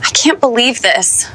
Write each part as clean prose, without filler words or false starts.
I can't believe this.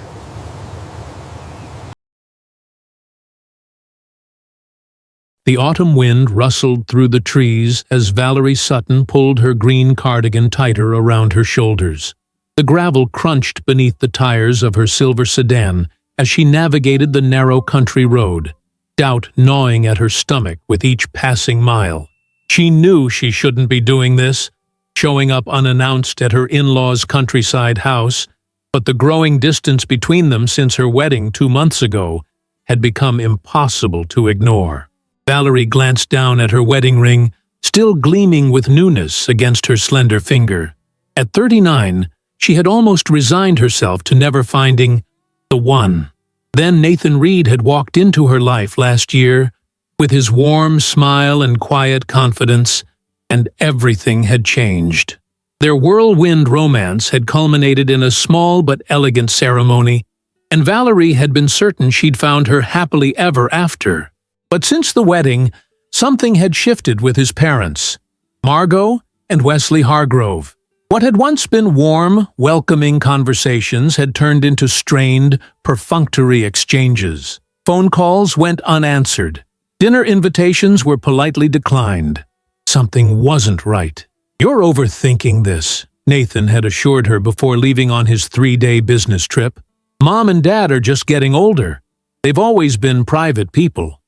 The autumn wind rustled through the trees as Valerie Sutton pulled her green cardigan tighter around her shoulders. The gravel crunched beneath the tires of her silver sedan as she navigated the narrow country road, doubt gnawing at her stomach with each passing mile. She knew she shouldn't be doing this, showing up unannounced at her in-laws' countryside house, but the growing distance between them since her wedding 2 months ago had become impossible to ignore. Valerie glanced down at her wedding ring, still gleaming with newness against her slender finger. At 39, she had almost resigned herself to never finding the one. Then Nathan Reed had walked into her life last year with his warm smile and quiet confidence, and everything had changed. Their whirlwind romance had culminated in a small but elegant ceremony, and Valerie had been certain she'd found her happily ever after. But since the wedding, something had shifted with his parents, Margot and Wesley Hargrove. What had once been warm, welcoming conversations had turned into strained, perfunctory exchanges. Phone calls went unanswered. Dinner invitations were politely declined. Something wasn't right. "You're overthinking this," Nathan had assured her before leaving on his 3-day business trip. "Mom and Dad are just getting older. They've always been private people."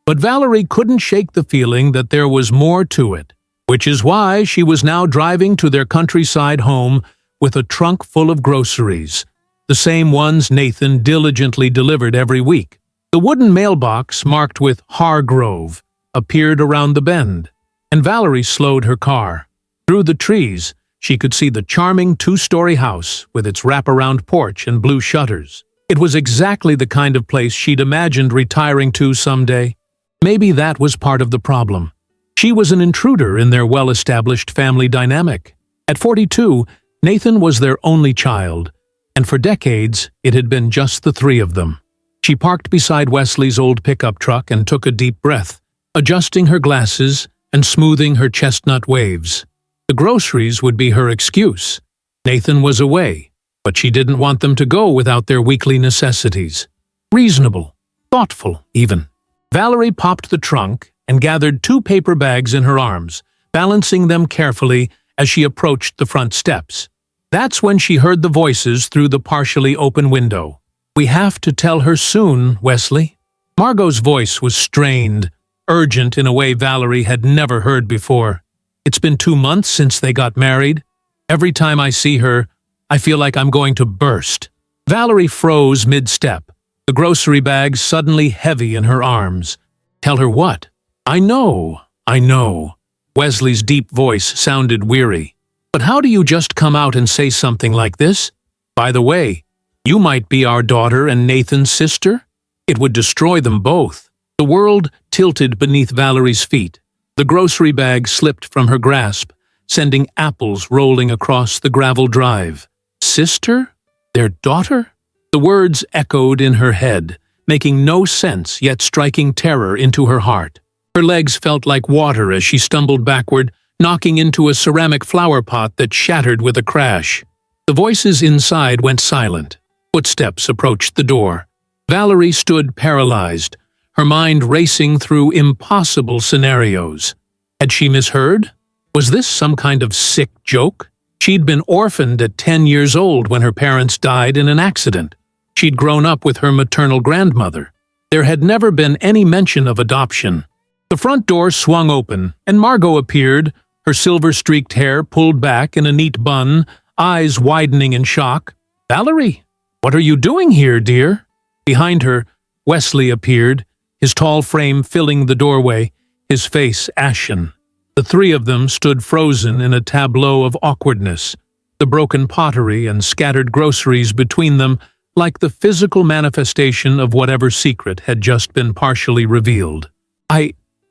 But Valerie couldn't shake the feeling that there was more to it, which is why she was now driving to their countryside home with a trunk full of groceries, the same ones Nathan diligently delivered every week. The wooden mailbox marked with Hargrove appeared around the bend, and Valerie slowed her car. Through the trees, she could see the charming 2-story house with its wraparound porch and blue shutters. It was exactly the kind of place she'd imagined retiring to someday. Maybe that was part of the problem. She was an intruder in their well-established family dynamic. At 42, Nathan was their only child, and for decades it had been just the 3 of them. She parked beside Wesley's old pickup truck and took a deep breath, adjusting her glasses and smoothing her chestnut waves. The groceries would be her excuse. Nathan was away, but she didn't want them to go without their weekly necessities. Reasonable, thoughtful, even. Valerie popped the trunk and gathered 2 paper bags in her arms, balancing them carefully as she approached the front steps. That's when she heard the voices through the partially open window. "We have to tell her soon, Wesley." Margot's voice was strained, urgent in a way Valerie had never heard before. "It's been 2 months since they got married. Every time I see her, I feel like I'm going to burst." Valerie froze mid-step, the grocery bag suddenly heavy in her arms. "Tell her what?" I know. Wesley's deep voice sounded weary. "But how do you just come out and say something like this? By the way, you might be our daughter and Nathan's sister? It would destroy them both." The world tilted beneath Valerie's feet. The grocery bag slipped from her grasp, sending apples rolling across the gravel drive. Sister? Their daughter? The words echoed in her head, making no sense yet striking terror into her heart. Her legs felt like water as she stumbled backward, knocking into a ceramic flower pot that shattered with a crash. The voices inside went silent. Footsteps approached the door. Valerie stood paralyzed, her mind racing through impossible scenarios. Had she misheard? Was this some kind of sick joke? She'd been orphaned at 10 years old when her parents died in an accident. She'd grown up with her maternal grandmother. There had never been any mention of adoption. The front door swung open, and Margot appeared, her silver-streaked hair pulled back in a neat bun, eyes widening in shock. "Valerie, what are you doing here, dear?" Behind her, Wesley appeared, his tall frame filling the doorway, his face ashen. The 3 of them stood frozen in a tableau of awkwardness, the broken pottery and scattered groceries between them like the physical manifestation of whatever secret had just been partially revealed.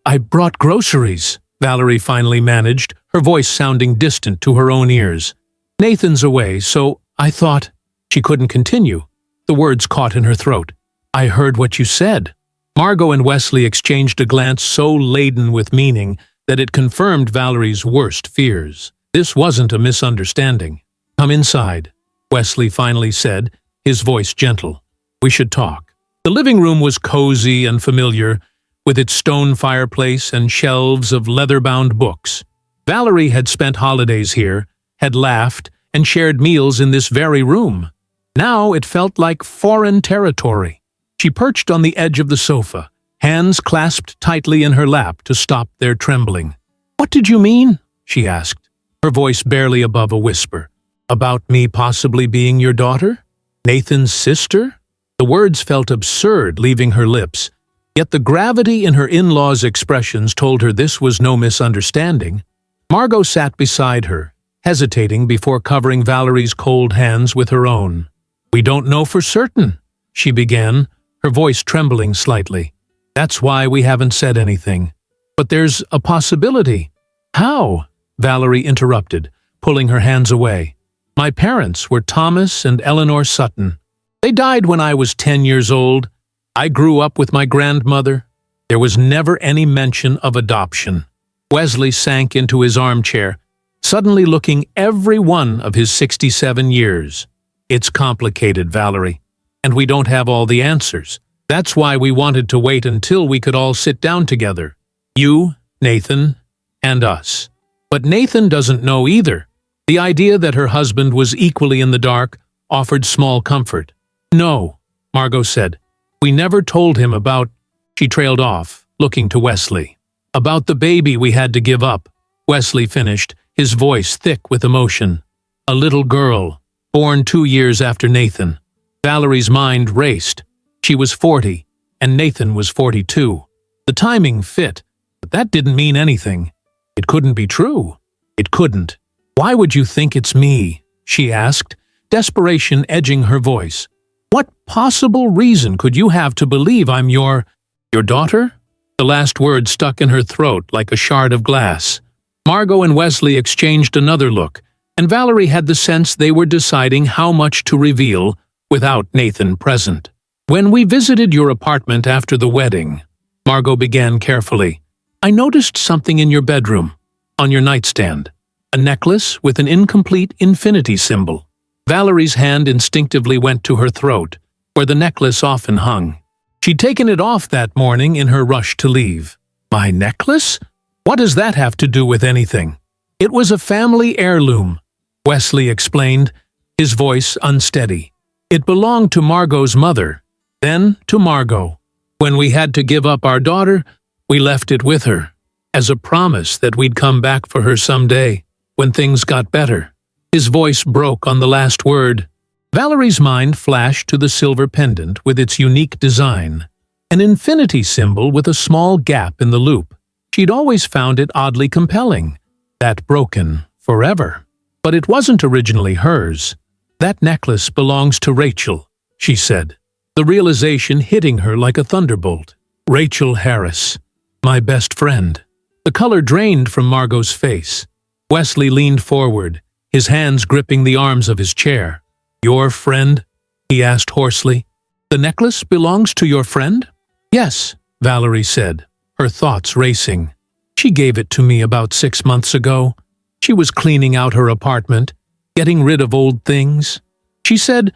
I brought groceries," Valerie finally managed, her voice sounding distant to her own ears. "Nathan's away, so I thought—" She couldn't continue. The words caught in her throat. "I heard what you said." Margot and Wesley exchanged a glance so laden with meaning that it confirmed Valerie's worst fears. This wasn't a misunderstanding. "Come inside." Wesley finally said, his voice gentle. "We should talk." The living room was cozy and familiar, with its stone fireplace and shelves of leather-bound books. Valerie had spent holidays here, had laughed, and shared meals in this very room. Now it felt like foreign territory. She perched on the edge of the sofa, hands clasped tightly in her lap to stop their trembling. "What did you mean?" she asked, her voice barely above a whisper. "About me possibly being your daughter? Nathan's sister?" The words felt absurd leaving her lips, yet the gravity in her in-laws' expressions told her this was no misunderstanding. Margot sat beside her, hesitating before covering Valerie's cold hands with her own. "We don't know for certain," she began, her voice trembling slightly. "That's why we haven't said anything. But there's a possibility." "How?" Valerie interrupted, pulling her hands away. "My parents were Thomas and Eleanor Sutton. They died when I was 10 years old. I grew up with my grandmother. There was never any mention of adoption." Wesley sank into his armchair, suddenly looking every one of his 67 years. "It's complicated, Valerie, and we don't have all the answers. That's why we wanted to wait until we could all sit down together. You, Nathan, and us. But Nathan doesn't know either." The idea that her husband was equally in the dark offered small comfort. "No," Margot said. "We never told him about—" She trailed off, looking to Wesley. "About the baby we had to give up," Wesley finished, his voice thick with emotion. "A little girl, born 2 years after Nathan." Valerie's mind raced. She was 40, and Nathan was 42. The timing fit, but that didn't mean anything. It couldn't be true. It couldn't. "Why would you think it's me?" she asked, desperation edging her voice. "What possible reason could you have to believe I'm your daughter?" The last word stuck in her throat like a shard of glass. Margot and Wesley exchanged another look, and Valerie had the sense they were deciding how much to reveal without Nathan present. "When we visited your apartment after the wedding," Margot began carefully, "I noticed something in your bedroom, on your nightstand. A necklace with an incomplete infinity symbol." Valerie's hand instinctively went to her throat, where the necklace often hung. She'd taken it off that morning in her rush to leave. "My necklace? What does that have to do with anything?" "It was a family heirloom," Wesley explained, his voice unsteady. "It belonged to Margot's mother, then to Margot. When we had to give up our daughter, we left it with her, as a promise that we'd come back for her someday, when things got better." His voice broke on the last word. Valerie's mind flashed to the silver pendant with its unique design, an infinity symbol with a small gap in the loop. She'd always found it oddly compelling, that broken forever. But it wasn't originally hers. "That necklace belongs to Rachel," she said, the realization hitting her like a thunderbolt. "Rachel Harris, my best friend." The color drained from Margot's face. Wesley leaned forward, his hands gripping the arms of his chair. "Your friend?" he asked hoarsely. "The necklace belongs to your friend?" "Yes," Valerie said, her thoughts racing. "She gave it to me about 6 months ago. She was cleaning out her apartment, getting rid of old things. She said—"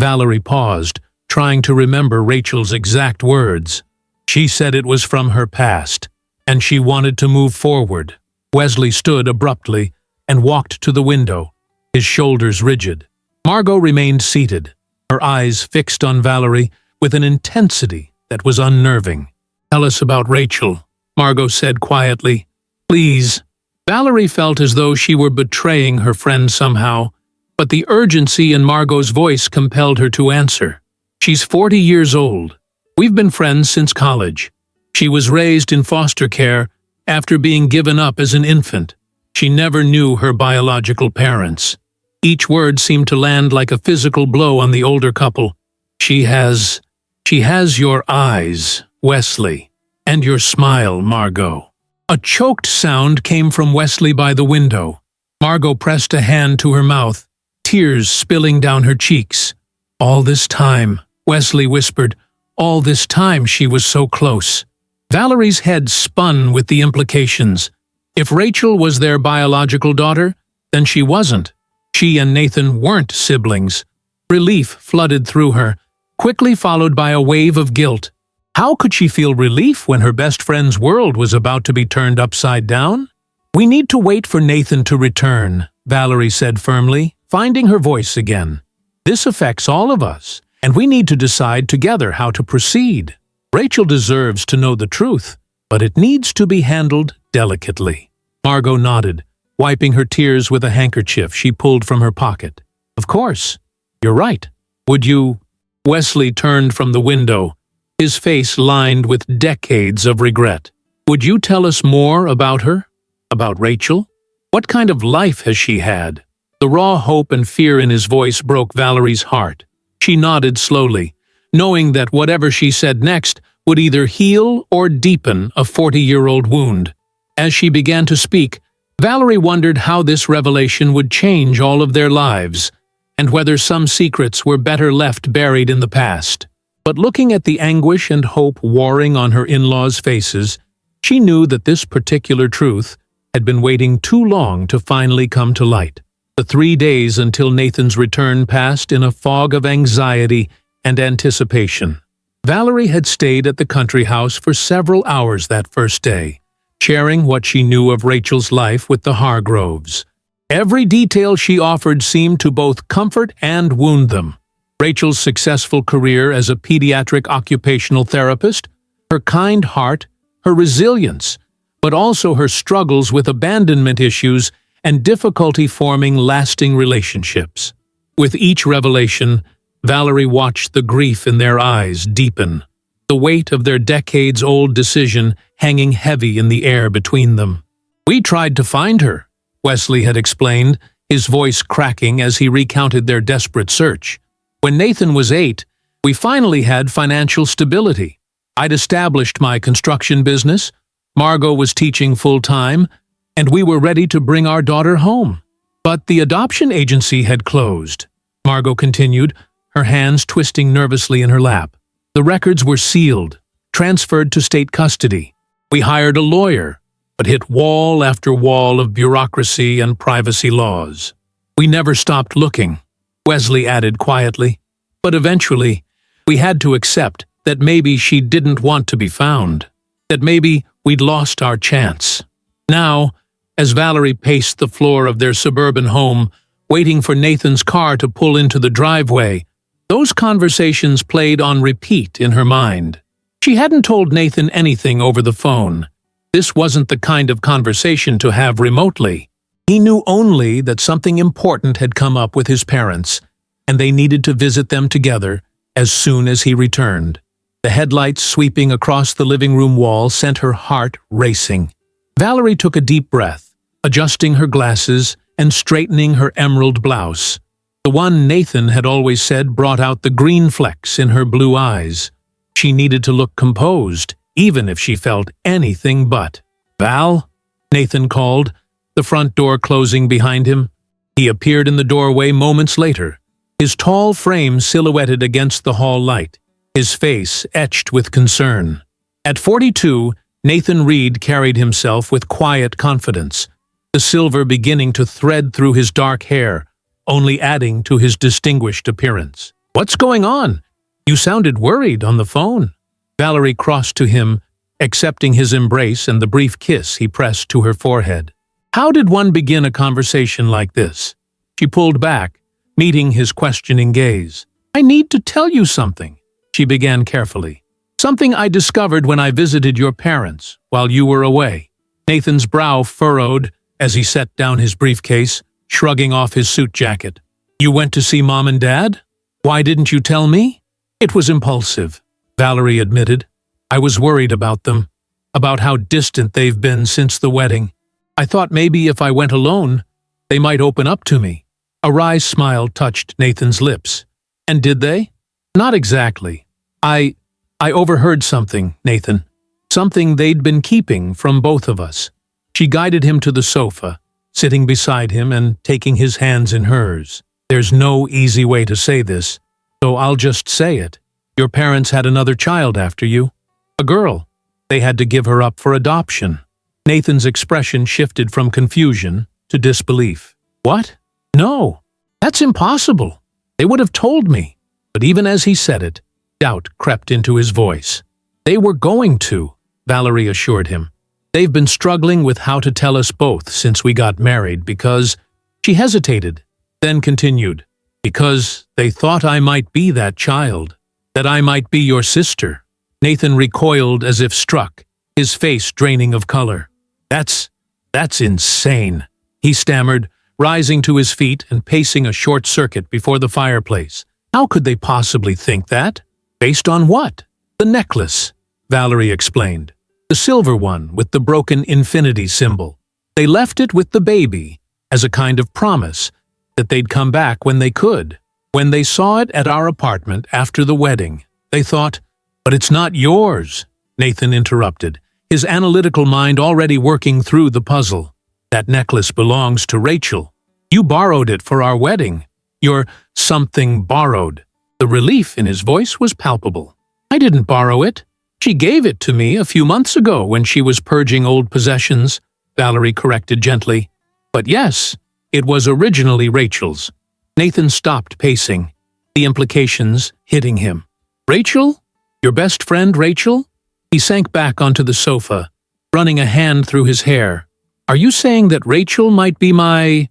Valerie paused, trying to remember Rachel's exact words. "She said it was from her past, and she wanted to move forward." Wesley stood abruptly and walked to the window, his shoulders rigid. Margot remained seated, her eyes fixed on Valerie with an intensity that was unnerving. "Tell us about Rachel," Margot said quietly. "Please." Valerie felt as though she were betraying her friend somehow, but the urgency in Margot's voice compelled her to answer. "She's 40 years old. We've been friends since college. She was raised in foster care after being given up as an infant. She never knew her biological parents." Each word seemed to land like a physical blow on the older couple. She has your eyes, Wesley, and your smile, Margot." A choked sound came from Wesley by the window. Margot pressed a hand to her mouth, tears spilling down her cheeks. "All this time," Wesley whispered, "all this time she was so close." Valerie's head spun with the implications. If Rachel was their biological daughter, then she wasn't. She and Nathan weren't siblings. Relief flooded through her, quickly followed by a wave of guilt. How could she feel relief when her best friend's world was about to be turned upside down? "We need to wait for Nathan to return," Valerie said firmly, finding her voice again. "This affects all of us, and we need to decide together how to proceed. Rachel deserves to know the truth, but it needs to be handled delicately." Margot nodded, wiping her tears with a handkerchief she pulled from her pocket. "Of course. You're right. Would you—" Wesley turned from the window, his face lined with decades of regret. "Would you tell us more about her? About Rachel? What kind of life has she had?" The raw hope and fear in his voice broke Valerie's heart. She nodded slowly, knowing that whatever she said next would either heal or deepen a 40-year-old wound. As she began to speak, Valerie wondered how this revelation would change all of their lives, and whether some secrets were better left buried in the past. But looking at the anguish and hope warring on her in-laws' faces, she knew that this particular truth had been waiting too long to finally come to light. The 3 days until Nathan's return passed in a fog of anxiety and anticipation. Valerie had stayed at the country house for several hours that first day, sharing what she knew of Rachel's life with the Hargroves. Every detail she offered seemed to both comfort and wound them. Rachel's successful career as a pediatric occupational therapist, her kind heart, her resilience, but also her struggles with abandonment issues and difficulty forming lasting relationships. With each revelation, Valerie watched the grief in their eyes deepen, the weight of their decades-old decision hanging heavy in the air between them. "We tried to find her," Wesley had explained, his voice cracking as he recounted their desperate search. "When Nathan was 8, we finally had financial stability. I'd established my construction business, Margot was teaching full-time, and we were ready to bring our daughter home. But the adoption agency had closed," Margot continued, her hands twisting nervously in her lap. "The records were sealed, transferred to state custody. We hired a lawyer, but hit wall after wall of bureaucracy and privacy laws. We never stopped looking," Wesley added quietly. "But eventually, we had to accept that maybe she didn't want to be found, that maybe we'd lost our chance." Now, as Valerie paced the floor of their suburban home, waiting for Nathan's car to pull into the driveway, those conversations played on repeat in her mind. She hadn't told Nathan anything over the phone. This wasn't the kind of conversation to have remotely. He knew only that something important had come up with his parents, and they needed to visit them together as soon as he returned. The headlights sweeping across the living room wall sent her heart racing. Valerie took a deep breath, adjusting her glasses and straightening her emerald blouse. The one Nathan had always said brought out the green flecks in her blue eyes. She needed to look composed, even if she felt anything but. "Val?" Nathan called, the front door closing behind him. He appeared in the doorway moments later, his tall frame silhouetted against the hall light, his face etched with concern. At 42, Nathan Reed carried himself with quiet confidence, the silver beginning to thread through his dark hair, only adding to his distinguished appearance. "What's going on? You sounded worried on the phone." Valerie crossed to him, accepting his embrace and the brief kiss he pressed to her forehead. How did one begin a conversation like this? She pulled back, meeting his questioning gaze. "I need to tell you something," she began carefully. "Something I discovered when I visited your parents while you were away." Nathan's brow furrowed as he set down his briefcase, shrugging off his suit jacket. "You went to see Mom and Dad? Why didn't you tell me?" "It was impulsive," Valerie admitted. "I was worried about them, about how distant they've been since the wedding. I thought maybe if I went alone, they might open up to me." A wry smile touched Nathan's lips. "And did they?" "Not exactly. I overheard something, Nathan. Something they'd been keeping from both of us." She guided him to the sofa, sitting beside him and taking his hands in hers. "There's no easy way to say this, so I'll just say it. Your parents had another child after you. A girl. They had to give her up for adoption." Nathan's expression shifted from confusion to disbelief. "What? No. That's impossible. They would have told me. But even as he said it, doubt crept into his voice. They were going to, Valerie assured him. They've been struggling with how to tell us both since we got married because… She hesitated, then continued, because they thought I might be that child, that I might be your sister. Nathan recoiled as if struck, his face draining of color. That's insane, he stammered, rising to his feet and pacing a short circuit before the fireplace. How could they possibly think that? Based on what? The necklace, Valerie explained. The silver one with the broken infinity symbol. They left it with the baby as a kind of promise that they'd come back when they could. When they saw it at our apartment after the wedding, they thought, "But it's not yours," Nathan interrupted, his analytical mind already working through the puzzle. "That necklace belongs to Rachel. You borrowed it for our wedding. You're something borrowed." The relief in his voice was palpable. "I didn't borrow it. She gave it to me a few months ago when she was purging old possessions," Valerie corrected gently. "But yes, it was originally Rachel's." Nathan stopped pacing, the implications hitting him. "Rachel? Your best friend Rachel?" He sank back onto the sofa, running a hand through his hair. "Are you saying that Rachel might be my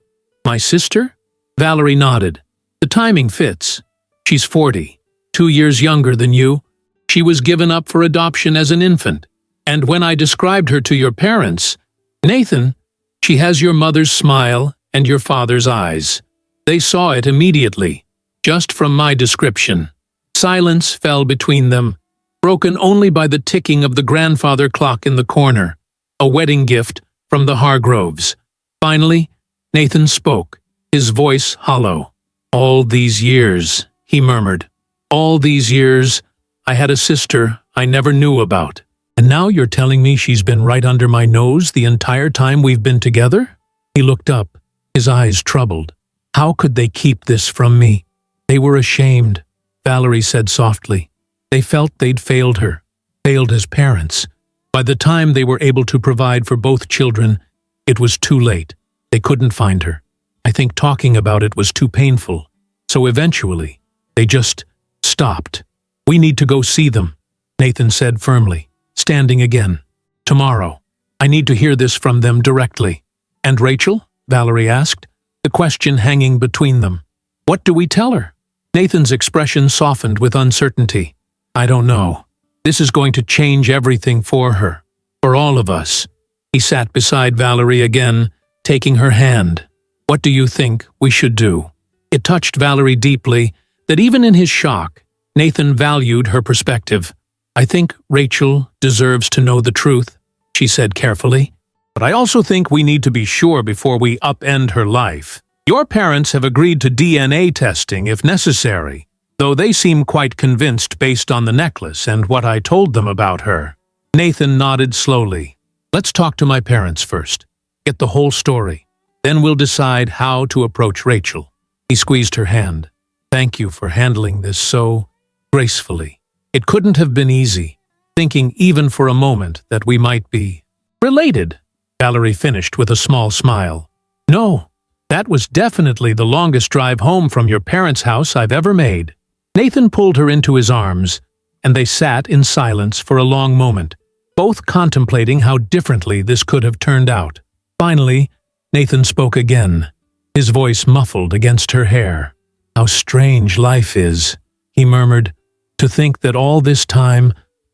sister?" Valerie nodded. "The timing fits. She's 40, 2 years younger than you. She was given up for adoption as an infant. And when I described her to your parents, Nathan, she has your mother's smile and your father's eyes. They saw it immediately, just from my description." Silence fell between them, broken only by the ticking of the grandfather clock in the corner, a wedding gift from the Hargroves. Finally, Nathan spoke, his voice hollow. "All these years," he murmured. "All these years, I had a sister I never knew about. And now you're telling me she's been right under my nose the entire time we've been together?" He looked up, his eyes troubled. "How could they keep this from me?" "They were ashamed," Valerie said softly. "They felt they'd failed her, failed as parents. By the time they were able to provide for both children, it was too late. They couldn't find her. I think talking about it was too painful. So eventually, they just stopped." "We need to go see them," Nathan said firmly, standing again. "Tomorrow. I need to hear this from them directly." "And Rachel?" Valerie asked, the question hanging between them. "What do we tell her?" Nathan's expression softened with uncertainty. "I don't know. This is going to change everything for her. For all of us." He sat beside Valerie again, taking her hand. "What do you think we should do?" It touched Valerie deeply that even in his shock, Nathan valued her perspective. "I think Rachel deserves to know the truth," she said carefully. "But I also think we need to be sure before we upend her life. Your parents have agreed to DNA testing if necessary, though they seem quite convinced based on the necklace and what I told them about her." Nathan nodded slowly. "Let's talk to my parents first. Get the whole story. Then we'll decide how to approach Rachel." He squeezed her hand. "Thank you for handling this so gracefully. It couldn't have been easy, thinking even for a moment that we might be related." Valerie finished with a small smile. "No, that was definitely the longest drive home from your parents' house I've ever made." Nathan pulled her into his arms, and they sat in silence for a long moment, both contemplating how differently this could have turned out. Finally, Nathan spoke again, his voice muffled against her hair. "How strange life is," he murmured. "To think that all this time,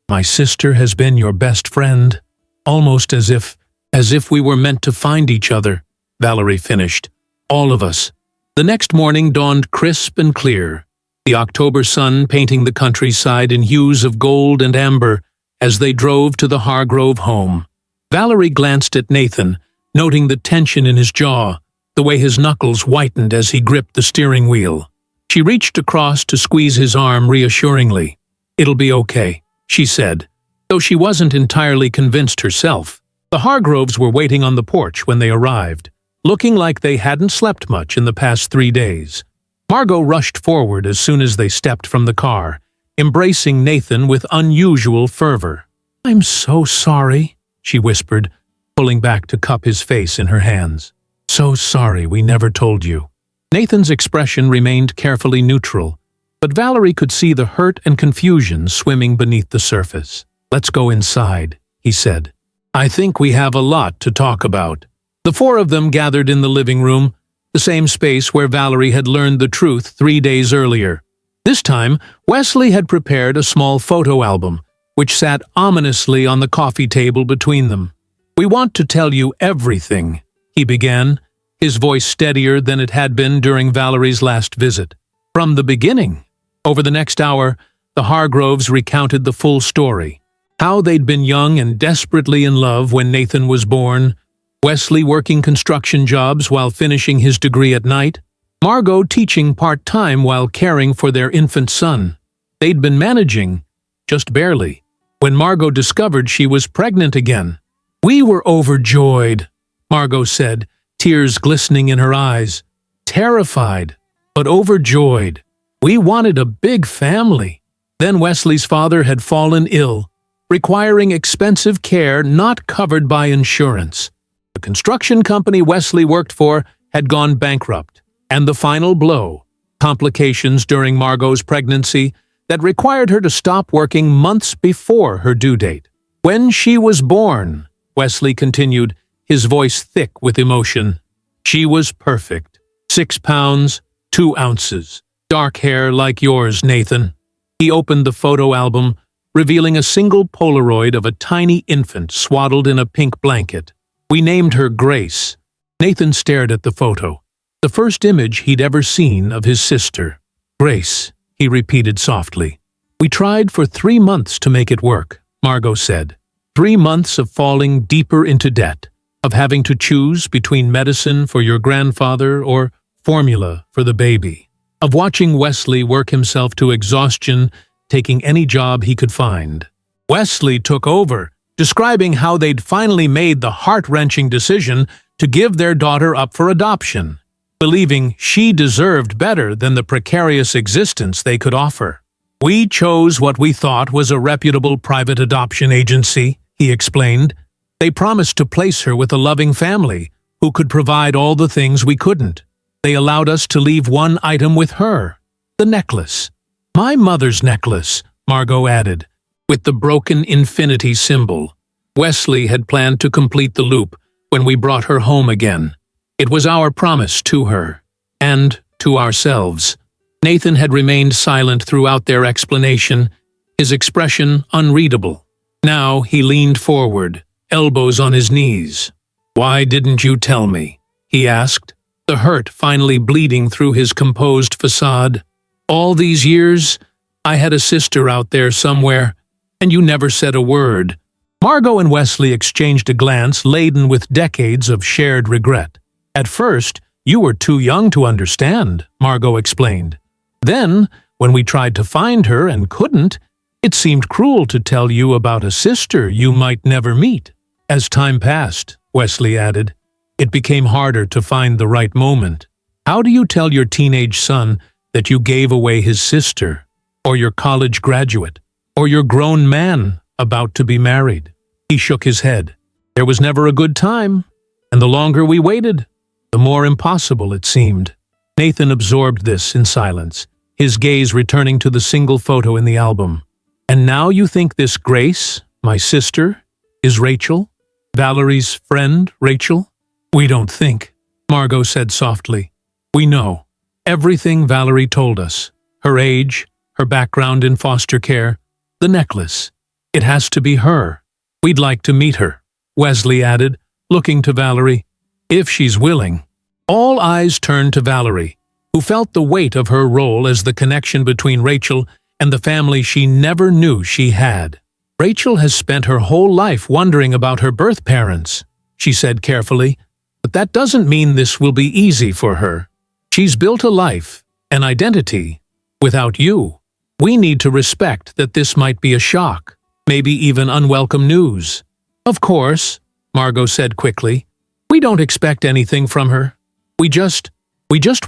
my sister has been your best friend, almost as if we were meant to find each other," Valerie finished. "All of us." The next morning dawned crisp and clear, the October sun painting the countryside in hues of gold and amber as they drove to the Hargrove home. Valerie glanced at Nathan, noting the tension in his jaw, the way his knuckles whitened as he gripped the steering wheel. She reached across to squeeze his arm reassuringly. "It'll be okay," she said, though she wasn't entirely convinced herself. The Hargroves were waiting on the porch when they arrived, looking like they hadn't slept much in the past 3 days. Margot rushed forward as soon as they stepped from the car, embracing Nathan with unusual fervor. "I'm so sorry," she whispered, pulling back to cup his face in her hands. "So sorry we never told you." Nathan's expression remained carefully neutral, but Valerie could see the hurt and confusion swimming beneath the surface. "Let's go inside," he said. "I think we have a lot to talk about." The four of them gathered in the living room, the same space where Valerie had learned the truth 3 days earlier. This time, Wesley had prepared a small photo album, which sat ominously on the coffee table between them. "We want to tell you everything," he began, his voice steadier than it had been during Valerie's last visit. "From the beginning." Over the next hour, the Hargroves recounted the full story. How they'd been young and desperately in love when Nathan was born, Wesley working construction jobs while finishing his degree at night, Margot teaching part-time while caring for their infant son. They'd been managing, just barely, when Margot discovered she was pregnant again. "We were overjoyed," Margot said, tears glistening in her eyes. "Terrified, but overjoyed. We wanted a big family." Then Wesley's father had fallen ill, requiring expensive care not covered by insurance. The construction company Wesley worked for had gone bankrupt, and the final blow, complications during Margot's pregnancy that required her to stop working months before her due date. "When she was born," Wesley continued, his voice thick with emotion, "she was perfect. 6 pounds, 2 ounces. Dark hair like yours, Nathan." He opened the photo album, revealing a single Polaroid of a tiny infant swaddled in a pink blanket. "We named her Grace." Nathan stared at the photo, the first image he'd ever seen of his sister. "Grace," he repeated softly. "We tried for 3 months to make it work," Margot said. 3 months of falling deeper into debt, of having to choose between medicine for your grandfather or formula for the baby, of watching Wesley work himself to exhaustion, taking any job he could find. Wesley took over, describing how they'd finally made the heart-wrenching decision to give their daughter up for adoption, believing she deserved better than the precarious existence they could offer. "We chose what we thought was a reputable private adoption agency," he explained. "They promised to place her with a loving family who could provide all the things we couldn't. They allowed us to leave one item with her, the necklace. My mother's necklace," Margot added, with the broken infinity symbol. Wesley had planned to complete the loop when we brought her home again. It was our promise to her, and to ourselves. Nathan had remained silent throughout their explanation, his expression unreadable. Now he leaned forward, elbows on his knees. "Why didn't you tell me?" he asked, the hurt finally bleeding through his composed facade. "All these years, I had a sister out there somewhere, and you never said a word." Margot and Wesley exchanged a glance laden with decades of shared regret. "At first, you were too young to understand," Margot explained. "Then, when we tried to find her and couldn't, it seemed cruel to tell you about a sister you might never meet." As time passed, Wesley added, it became harder to find the right moment. How do you tell your teenage son that you gave away his sister, or your college graduate, or your grown man about to be married? He shook his head. There was never a good time, and the longer we waited, the more impossible it seemed. Nathan absorbed this in silence, his gaze returning to the single photo in the album. "And now you think this Grace, my sister, is Rachel? Valerie's friend, Rachel?" "We don't think," Margot said softly. "We know. Everything Valerie told us. Her age, her background in foster care, the necklace. It has to be her. We'd like to meet her," Wesley added, looking to Valerie. "If she's willing." All eyes turned to Valerie, who felt the weight of her role as the connection between Rachel and the family she never knew she had. "Rachel has spent her whole life wondering about her birth parents," she said carefully, "but that doesn't mean this will be easy for her. She's built a life, an identity, without you. We need to respect that this might be a shock, maybe even unwelcome news." "Of course," Margot said quickly. "We don't expect anything from her. We just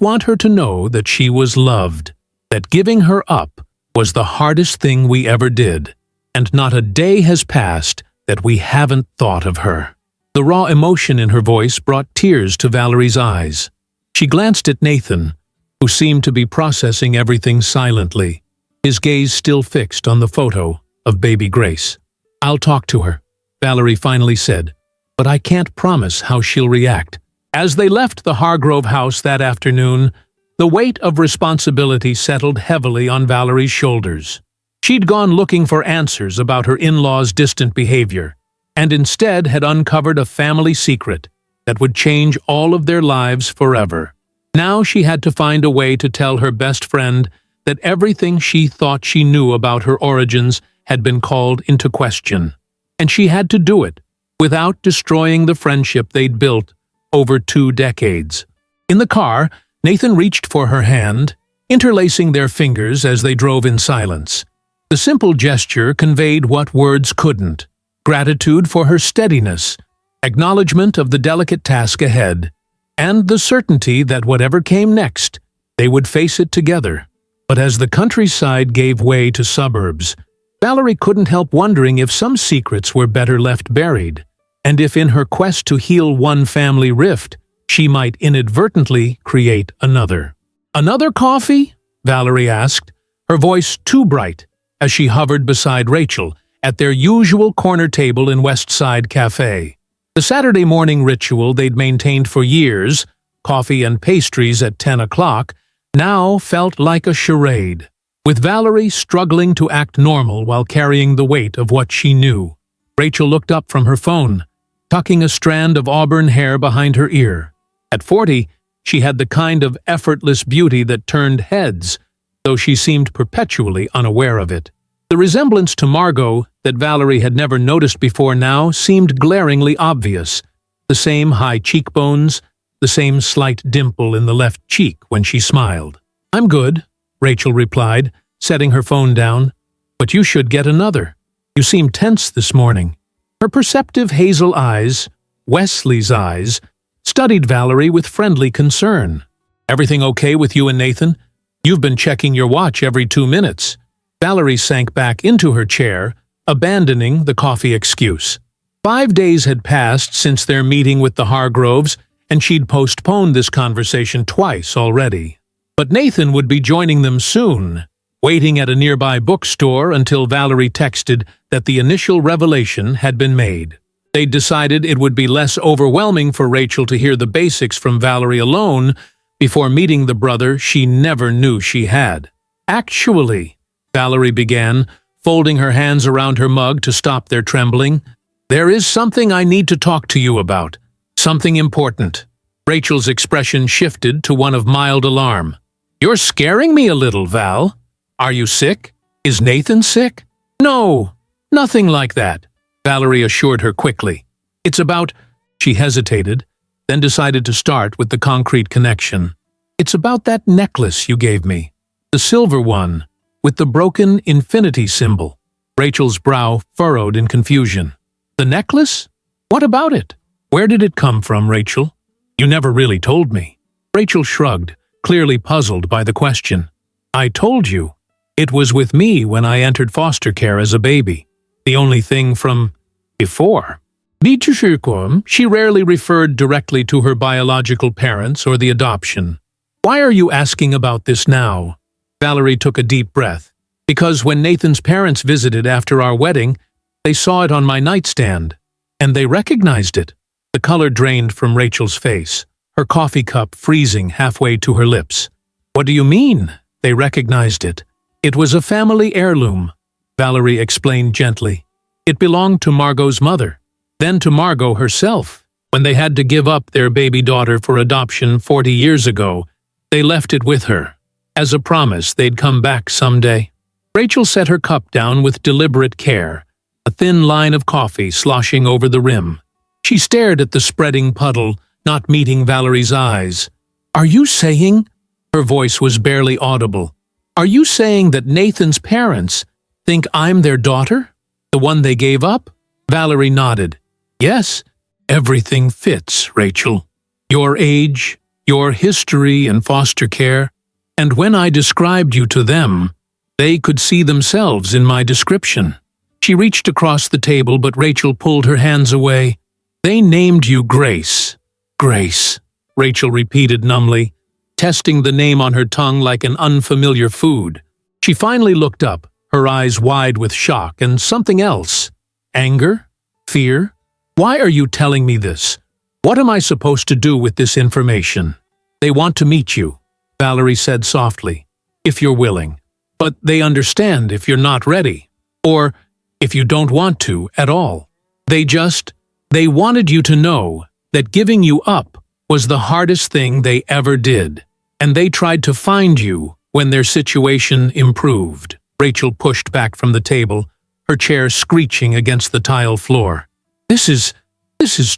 want her to know that she was loved, that giving her up was the hardest thing we ever did, and not a day has passed that we haven't thought of her." The raw emotion in her voice brought tears to Valerie's eyes. She glanced at Nathan, who seemed to be processing everything silently, his gaze still fixed on the photo of baby Grace. "I'll talk to her," Valerie finally said, "but I can't promise how she'll react." As they left the Hargrove house that afternoon, the weight of responsibility settled heavily on Valerie's shoulders. She'd gone looking for answers about her in-laws' distant behavior, and instead had uncovered a family secret that would change all of their lives forever. Now she had to find a way to tell her best friend that everything she thought she knew about her origins had been called into question. And she had to do it without destroying the friendship they'd built over 2 decades. In the car, Nathan reached for her hand, interlacing their fingers as they drove in silence. The simple gesture conveyed what words couldn't: gratitude for her steadiness, acknowledgement of the delicate task ahead, and the certainty that whatever came next, they would face it together. But as the countryside gave way to suburbs, Valerie couldn't help wondering if some secrets were better left buried, and if in her quest to heal one family rift, she might inadvertently create another. "Another coffee?" Valerie asked, her voice too bright as she hovered beside Rachel at their usual corner table in West Side Cafe. The Saturday morning ritual they'd maintained for years, coffee and pastries at 10 o'clock, now felt like a charade, with Valerie struggling to act normal while carrying the weight of what she knew. Rachel looked up from her phone, tucking a strand of auburn hair behind her ear. At 40, she had the kind of effortless beauty that turned heads, though she seemed perpetually unaware of it. The resemblance to Margot that Valerie had never noticed before now seemed glaringly obvious. The same high cheekbones, the same slight dimple in the left cheek when she smiled. "I'm good," Rachel replied, setting her phone down. "But you should get another. You seem tense this morning." Her perceptive hazel eyes, Wesley's eyes, studied Valerie with friendly concern. "Everything okay with you and Nathan? You've been checking your watch every 2 minutes." Valerie sank back into her chair, abandoning the coffee excuse. 5 days had passed since their meeting with the Hargroves, and she'd postponed this conversation twice already. But Nathan would be joining them soon, waiting at a nearby bookstore until Valerie texted that the initial revelation had been made. They'd decided it would be less overwhelming for Rachel to hear the basics from Valerie alone before meeting the brother she never knew she had. "Actually," Valerie began, folding her hands around her mug to stop their trembling, "there is something I need to talk to you about. Something important." Rachel's expression shifted to one of mild alarm. "You're scaring me a little, Val. Are you sick? Is Nathan sick?" "No, nothing like that," Valerie assured her quickly. "It's about—" She hesitated, then decided to start with the concrete connection. "It's about that necklace you gave me. The silver one, with the broken infinity symbol." Rachel's brow furrowed in confusion. "The necklace? What about it? Where did it come from, Rachel? You never really told me." Rachel shrugged, clearly puzzled by the question. "I told you. It was with me when I entered foster care as a baby. The only thing from before." She rarely referred directly to her biological parents or the adoption. "Why are you asking about this now?" Valerie took a deep breath. "Because when Nathan's parents visited after our wedding, they saw it on my nightstand, and they recognized it." The color drained from Rachel's face, her coffee cup freezing halfway to her lips. "What do you mean, they recognized it?" "It was a family heirloom," Valerie explained gently. "It belonged to Margot's mother, then to Margot herself. When they had to give up their baby daughter for adoption 40 years ago, they left it with her, as a promise they'd come back someday." Rachel set her cup down with deliberate care, a thin line of coffee sloshing over the rim. She stared at the spreading puddle, not meeting Valerie's eyes. "Are you saying—" Her voice was barely audible. "Are you saying that Nathan's parents think I'm their daughter? The one they gave up?" Valerie nodded. "Yes, everything fits, Rachel. Your age, your history in foster care, and when I described you to them, they could see themselves in my description." She reached across the table, but Rachel pulled her hands away. "They named you Grace. Grace. Rachel repeated numbly, testing the name on her tongue like an unfamiliar food. She finally looked up, her eyes wide with shock and something else. Anger? Fear? Why are you telling me this? What am I supposed to do with this information? They want to meet you, Valerie said softly, if you're willing. But they understand if you're not ready, or if you don't want to at all. They wanted you to know that giving you up was the hardest thing they ever did, and they tried to find you when their situation improved. Rachel pushed back from the table, her chair screeching against the tile floor. This is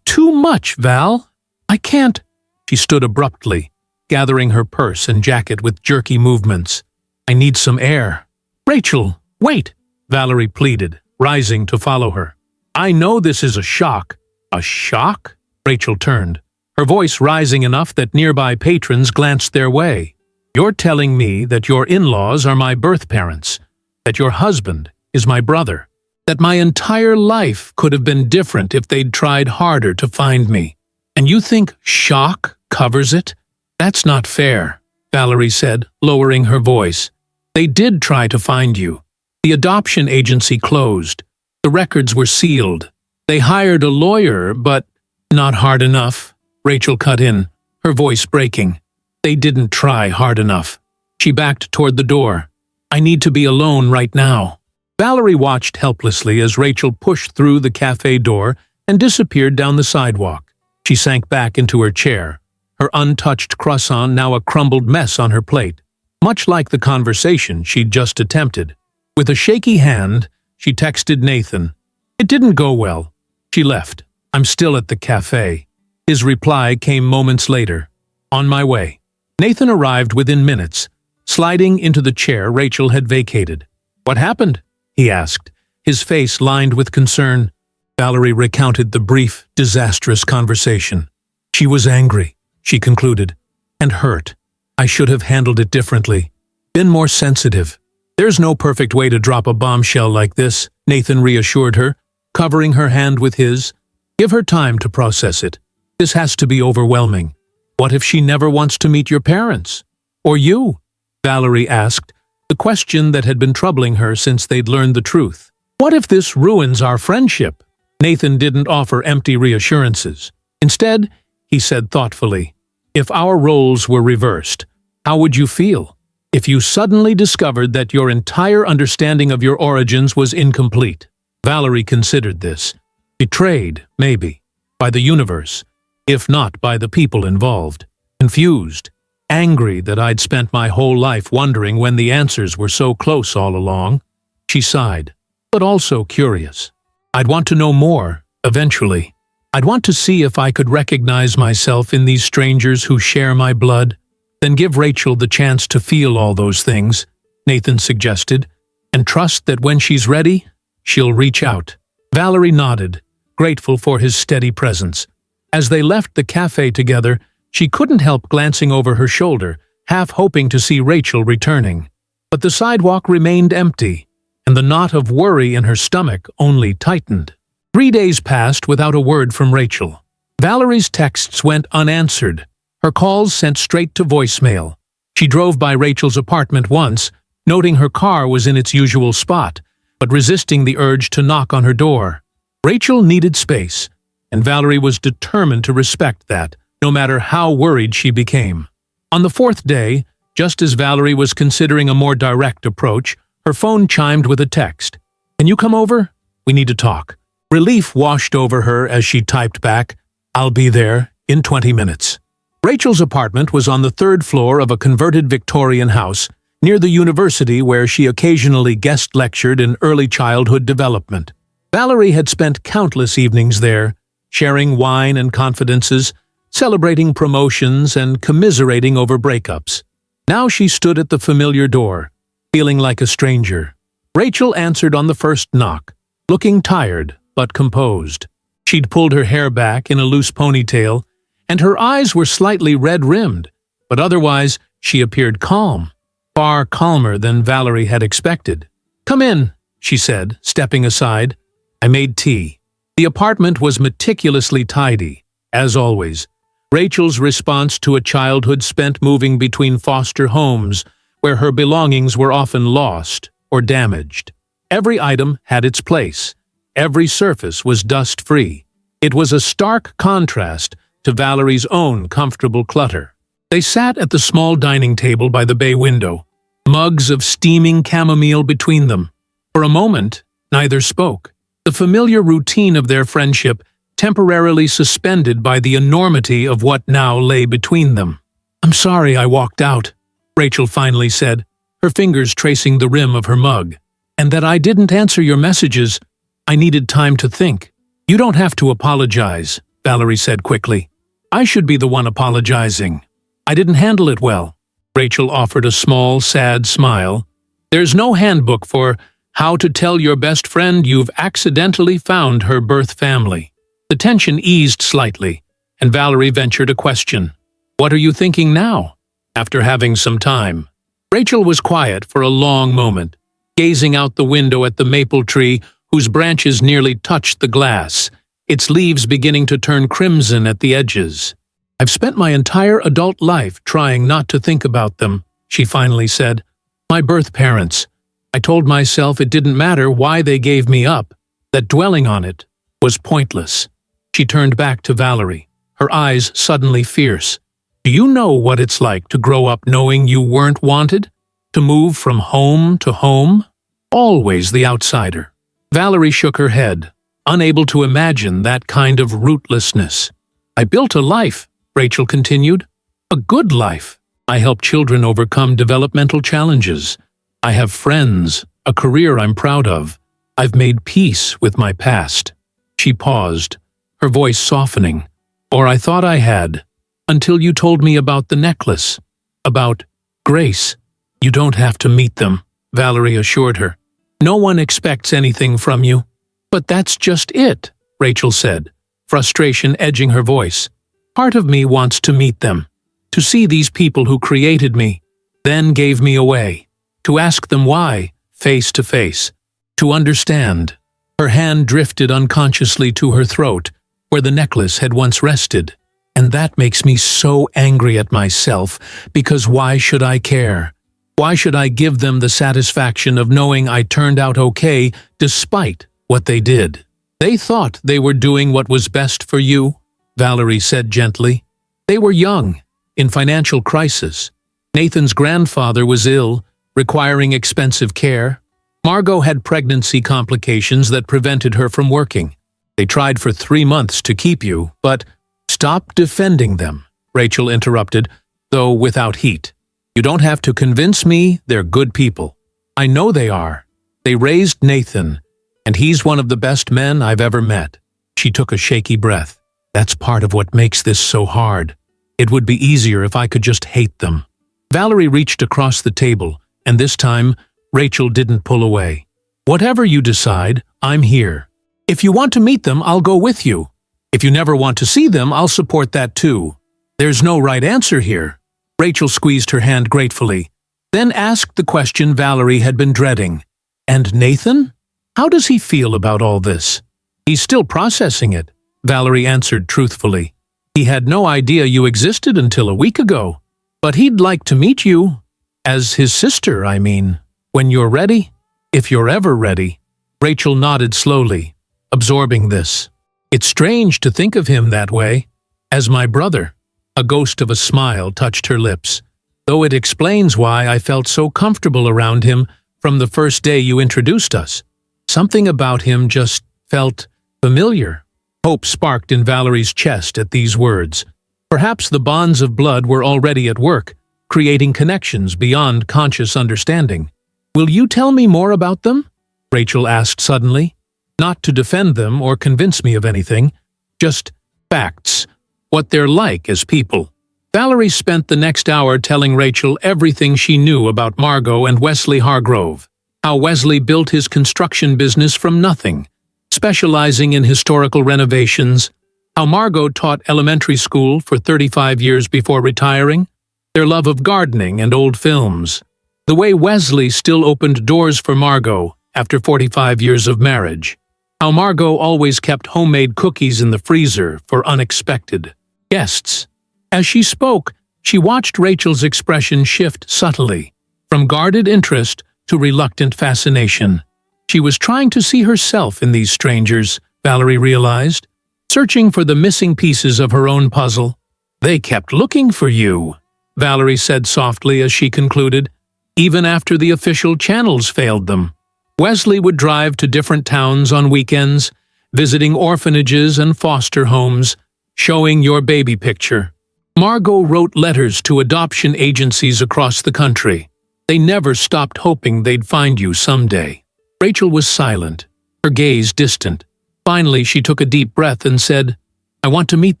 too much, Val. I can't. She stood abruptly, gathering her purse and jacket with jerky movements. I need some air. Rachel, wait, Valerie pleaded, rising to follow her. I know this is a shock. A shock? Rachel turned, her voice rising enough that nearby patrons glanced their way. You're telling me that your in-laws are my birth parents, that your husband is my brother, that my entire life could have been different if they'd tried harder to find me. And you think shock covers it? That's not fair, Valerie said, lowering her voice. They did try to find you. The adoption agency closed. The records were sealed. They hired a lawyer, but not hard enough, Rachel cut in, her voice breaking. They didn't try hard enough. She backed toward the door. I need to be alone right now. Valerie watched helplessly as Rachel pushed through the cafe door and disappeared down the sidewalk. She sank back into her chair, her untouched croissant now a crumbled mess on her plate, much like the conversation she'd just attempted. With a shaky hand, she texted Nathan. It didn't go well. She left. I'm still at the cafe. His reply came moments later. On my way. Nathan arrived within minutes, sliding into the chair Rachel had vacated. What happened? He asked, his face lined with concern. Valerie recounted the brief, disastrous conversation. She was angry, she concluded, and hurt. I should have handled it differently, been more sensitive. There's no perfect way to drop a bombshell like this, Nathan reassured her, covering her hand with his. Give her time to process it. This has to be overwhelming. What if she never wants to meet your parents? Or you? Valerie asked, the question that had been troubling her since they'd learned the truth. What if this ruins our friendship? Nathan didn't offer empty reassurances. Instead, he said thoughtfully, if our roles were reversed, how would you feel? If you suddenly discovered that your entire understanding of your origins was incomplete? Valerie considered this. Betrayed, maybe, by the universe, if not by the people involved. Confused, angry that I'd spent my whole life wondering when the answers were so close all along. She sighed, but also curious. I'd want to know more, eventually. I'd want to see if I could recognize myself in these strangers who share my blood. Then give Rachel the chance to feel all those things, Nathan suggested, and trust that when she's ready, she'll reach out. Valerie nodded, grateful for his steady presence. As they left the cafe together, she couldn't help glancing over her shoulder, half hoping to see Rachel returning. But the sidewalk remained empty, and the knot of worry in her stomach only tightened. 3 days passed without a word from Rachel. Valerie's texts went unanswered, her calls sent straight to voicemail. She drove by Rachel's apartment once, noting her car was in its usual spot, but resisting the urge to knock on her door. Rachel needed space, and Valerie was determined to respect that, no matter how worried she became. On the 4th day, just as Valerie was considering a more direct approach, her phone chimed with a text. Can you come over? We need to talk. Relief washed over her as she typed back, I'll be there in 20 minutes. Rachel's apartment was on the 3rd floor of a converted Victorian house near the university where she occasionally guest lectured in early childhood development. Valerie had spent countless evenings there, sharing wine and confidences, celebrating promotions and commiserating over breakups. Now she stood at the familiar door, feeling like a stranger. Rachel answered on the first knock, looking tired but composed. She'd pulled her hair back in a loose ponytail, and her eyes were slightly red-rimmed, but otherwise she appeared calm, far calmer than Valerie had expected. Come in, she said, stepping aside. I made tea. The apartment was meticulously tidy, as always, Rachel's response to a childhood spent moving between foster homes, where her belongings were often lost or damaged. Every item had its place. Every surface was dust-free. It was a stark contrast to Valerie's own comfortable clutter. They sat at the small dining table by the bay window, mugs of steaming chamomile between them. For a moment, neither spoke, the familiar routine of their friendship temporarily suspended by the enormity of what now lay between them. "I'm sorry I walked out," Rachel finally said, her fingers tracing the rim of her mug. "And that I didn't answer your messages. I needed time to think." "You don't have to apologize," Valerie said quickly. "I should be the one apologizing. I didn't handle it well." Rachel offered a small, sad smile. "There's no handbook for how to tell your best friend you've accidentally found her birth family." The tension eased slightly, and Valerie ventured a question. "What are you thinking now?" After having some time. Rachel was quiet for a long moment, gazing out the window at the maple tree whose branches nearly touched the glass, its leaves beginning to turn crimson at the edges. "I've spent my entire adult life trying not to think about them," she finally said. "My birth parents. I told myself it didn't matter why they gave me up, that dwelling on it was pointless." She turned back to Valerie, her eyes suddenly fierce. "Do you know what it's like to grow up knowing you weren't wanted? To move from home to home? Always the outsider." Valerie shook her head, unable to imagine that kind of rootlessness. "I built a life," Rachel continued. "A good life. I help children overcome developmental challenges. I have friends, a career I'm proud of. I've made peace with my past." She paused, her voice softening. "Or I thought I had, until you told me about the necklace, about Grace." "You don't have to meet them," Valerie assured her. "No one expects anything from you." "But that's just it," Rachel said, frustration edging her voice. "Part of me wants to meet them, to see these people who created me, then gave me away, to ask them why, face to face, to understand." Her hand drifted unconsciously to her throat, where the necklace had once rested. "And that makes me so angry at myself, because why should I care? Why should I give them the satisfaction of knowing I turned out okay despite what they did?" "They thought they were doing what was best for you," Valerie said gently. "They were young, in financial crisis. Nathan's grandfather was ill, requiring expensive care. Margot had pregnancy complications that prevented her from working. They tried for 3 months to keep you, but—" "Stop defending them," Rachel interrupted, though without heat. "You don't have to convince me they're good people. I know they are. They raised Nathan, and he's one of the best men I've ever met." She took a shaky breath. "That's part of what makes this so hard. It would be easier if I could just hate them." Valerie reached across the table, and this time, Rachel didn't pull away. "Whatever you decide, I'm here. If you want to meet them, I'll go with you. If you never want to see them, I'll support that too. There's no right answer here." Rachel squeezed her hand gratefully, then asked the question Valerie had been dreading. "And Nathan? How does he feel about all this?" "He's still processing it," Valerie answered truthfully. "He had no idea you existed until a week ago. But he'd like to meet you. As his sister, I mean. When you're ready. If you're ever ready." Rachel nodded slowly, absorbing this. "It's strange to think of him that way. As my brother." A ghost of a smile touched her lips, though it explains why I felt so comfortable around him from the first day you introduced us. Something about him just felt familiar. Hope sparked in Valerie's chest at these words. Perhaps the bonds of blood were already at work, creating connections beyond conscious understanding. "Will you tell me more about them?" Rachel asked suddenly. "Not to defend them or convince me of anything, just facts, what they're like as people." Valerie spent the next hour telling Rachel everything she knew about Margot and Wesley Hargrove, how Wesley built his construction business from nothing, specializing in historical renovations, how Margot taught elementary school for 35 years before retiring, their love of gardening and old films, the way Wesley still opened doors for Margot after 45 years of marriage, how Margot always kept homemade cookies in the freezer for unexpected guests, As she spoke, she watched Rachel's expression shift subtly, from guarded interest to reluctant fascination. She was trying to see herself in these strangers, Valerie realized, searching for the missing pieces of her own puzzle. "They kept looking for you," Valerie said softly as she concluded, "even after the official channels failed them." Wesley would drive to different towns on weekends, visiting orphanages and foster homes, showing your baby picture. Margot wrote letters to adoption agencies across the country. They never stopped hoping they'd find you someday. Rachel was silent, her gaze distant. Finally, she took a deep breath and said, "I want to meet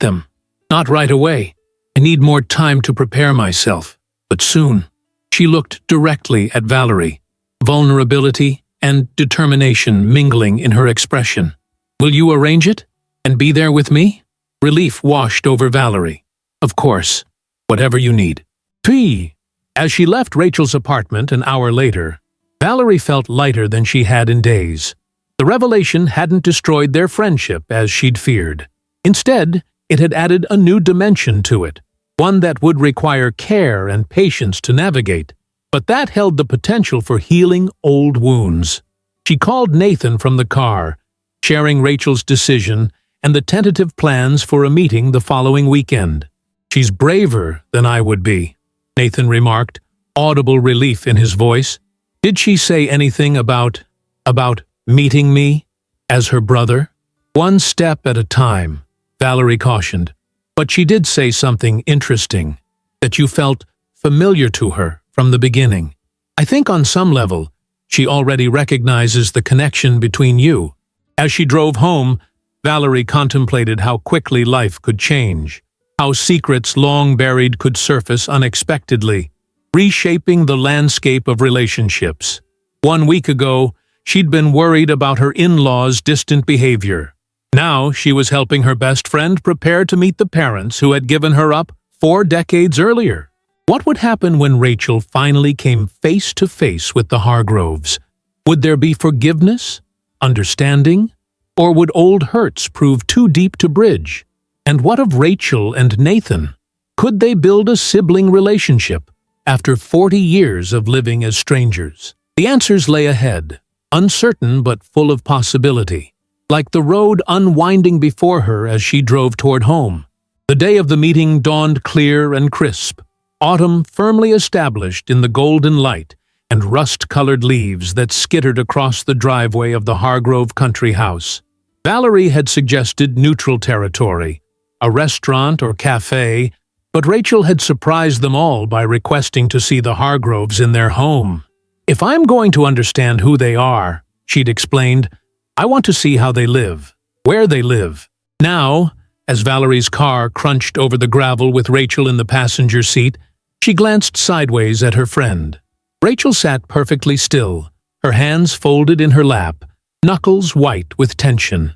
them. Not right away. I need more time to prepare myself, but soon." She looked directly at Valerie, vulnerability and determination mingling in her expression. "Will you arrange it and be there with me?" Relief washed over Valerie. "Of course, whatever you need." P. As she left Rachel's apartment an hour later, Valerie felt lighter than she had in days. The revelation hadn't destroyed their friendship as she'd feared. Instead, it had added a new dimension to it, one that would require care and patience to navigate, but that held the potential for healing old wounds. She called Nathan from the car, sharing Rachel's decision and the tentative plans for a meeting the following weekend. "She's braver than I would be," Nathan remarked, audible relief in his voice. "Did she say anything about meeting me as her brother?" "One step at a time," Valerie cautioned. "But she did say something interesting, that you felt familiar to her from the beginning. I think on some level, she already recognizes the connection between you." As she drove home, Valerie contemplated how quickly life could change, how secrets long buried could surface unexpectedly, reshaping the landscape of relationships. 1 week ago, she'd been worried about her in-laws' distant behavior. Now she was helping her best friend prepare to meet the parents who had given her up 4 decades earlier. What would happen when Rachel finally came face to face with the Hargroves? Would there be forgiveness, understanding, or would old hurts prove too deep to bridge? And what of Rachel and Nathan? Could they build a sibling relationship after 40 years of living as strangers? The answers lay ahead, uncertain but full of possibility, like the road unwinding before her as she drove toward home. The day of the meeting dawned clear and crisp, autumn firmly established in the golden light and rust-colored leaves that skittered across the driveway of the Hargrove country house. Valerie had suggested neutral territory, a restaurant or cafe, but Rachel had surprised them all by requesting to see the Hargroves in their home. "If I'm going to understand who they are," she'd explained, "I want to see how they live, where they live." Now, as Valerie's car crunched over the gravel with Rachel in the passenger seat, she glanced sideways at her friend. Rachel sat perfectly still, her hands folded in her lap, knuckles white with tension.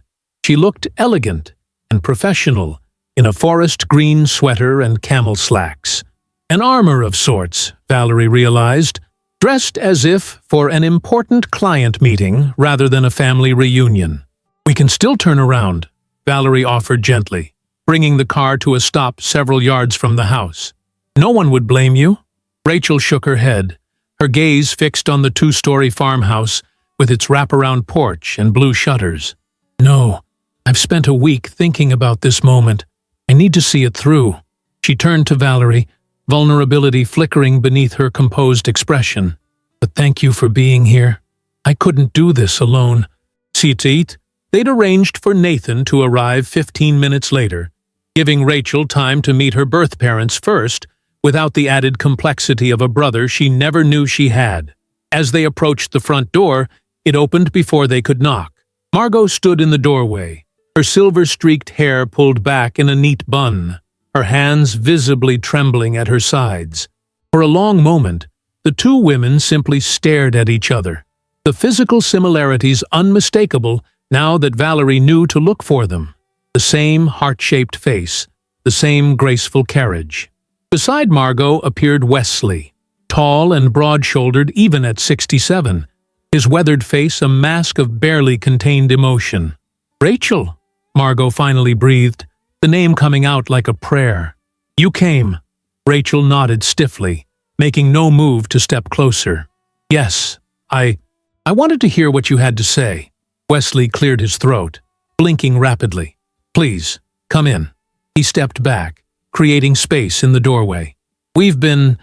She looked elegant and professional in a forest green sweater and camel slacks. An armor of sorts, Valerie realized, dressed as if for an important client meeting rather than a family reunion. "We can still turn around," Valerie offered gently, bringing the car to a stop several yards from the house. "No one would blame you." Rachel shook her head, her gaze fixed on the 2-story farmhouse with its wraparound porch and blue shutters. "No, I've spent a week thinking about this moment. I need to see it through." She turned to Valerie, vulnerability flickering beneath her composed expression. "But thank you for being here. I couldn't do this alone." Sit. They'd arranged for Nathan to arrive 15 minutes later, giving Rachel time to meet her birth parents first, without the added complexity of a brother she never knew she had. As they approached the front door, it opened before they could knock. Margot stood in the doorway, her silver-streaked hair pulled back in a neat bun, her hands visibly trembling at her sides. For a long moment, the two women simply stared at each other, the physical similarities unmistakable now that Valerie knew to look for them. The same heart-shaped face, the same graceful carriage. Beside Margot appeared Wesley, tall and broad-shouldered even at 67, his weathered face a mask of barely contained emotion. "Rachel," Margot finally breathed, the name coming out like a prayer. You came. Rachel nodded stiffly, making no move to step closer. Yes, I wanted to hear what you had to say. Wesley cleared his throat, blinking rapidly. Please, come in. He stepped back, creating space in the doorway. We've been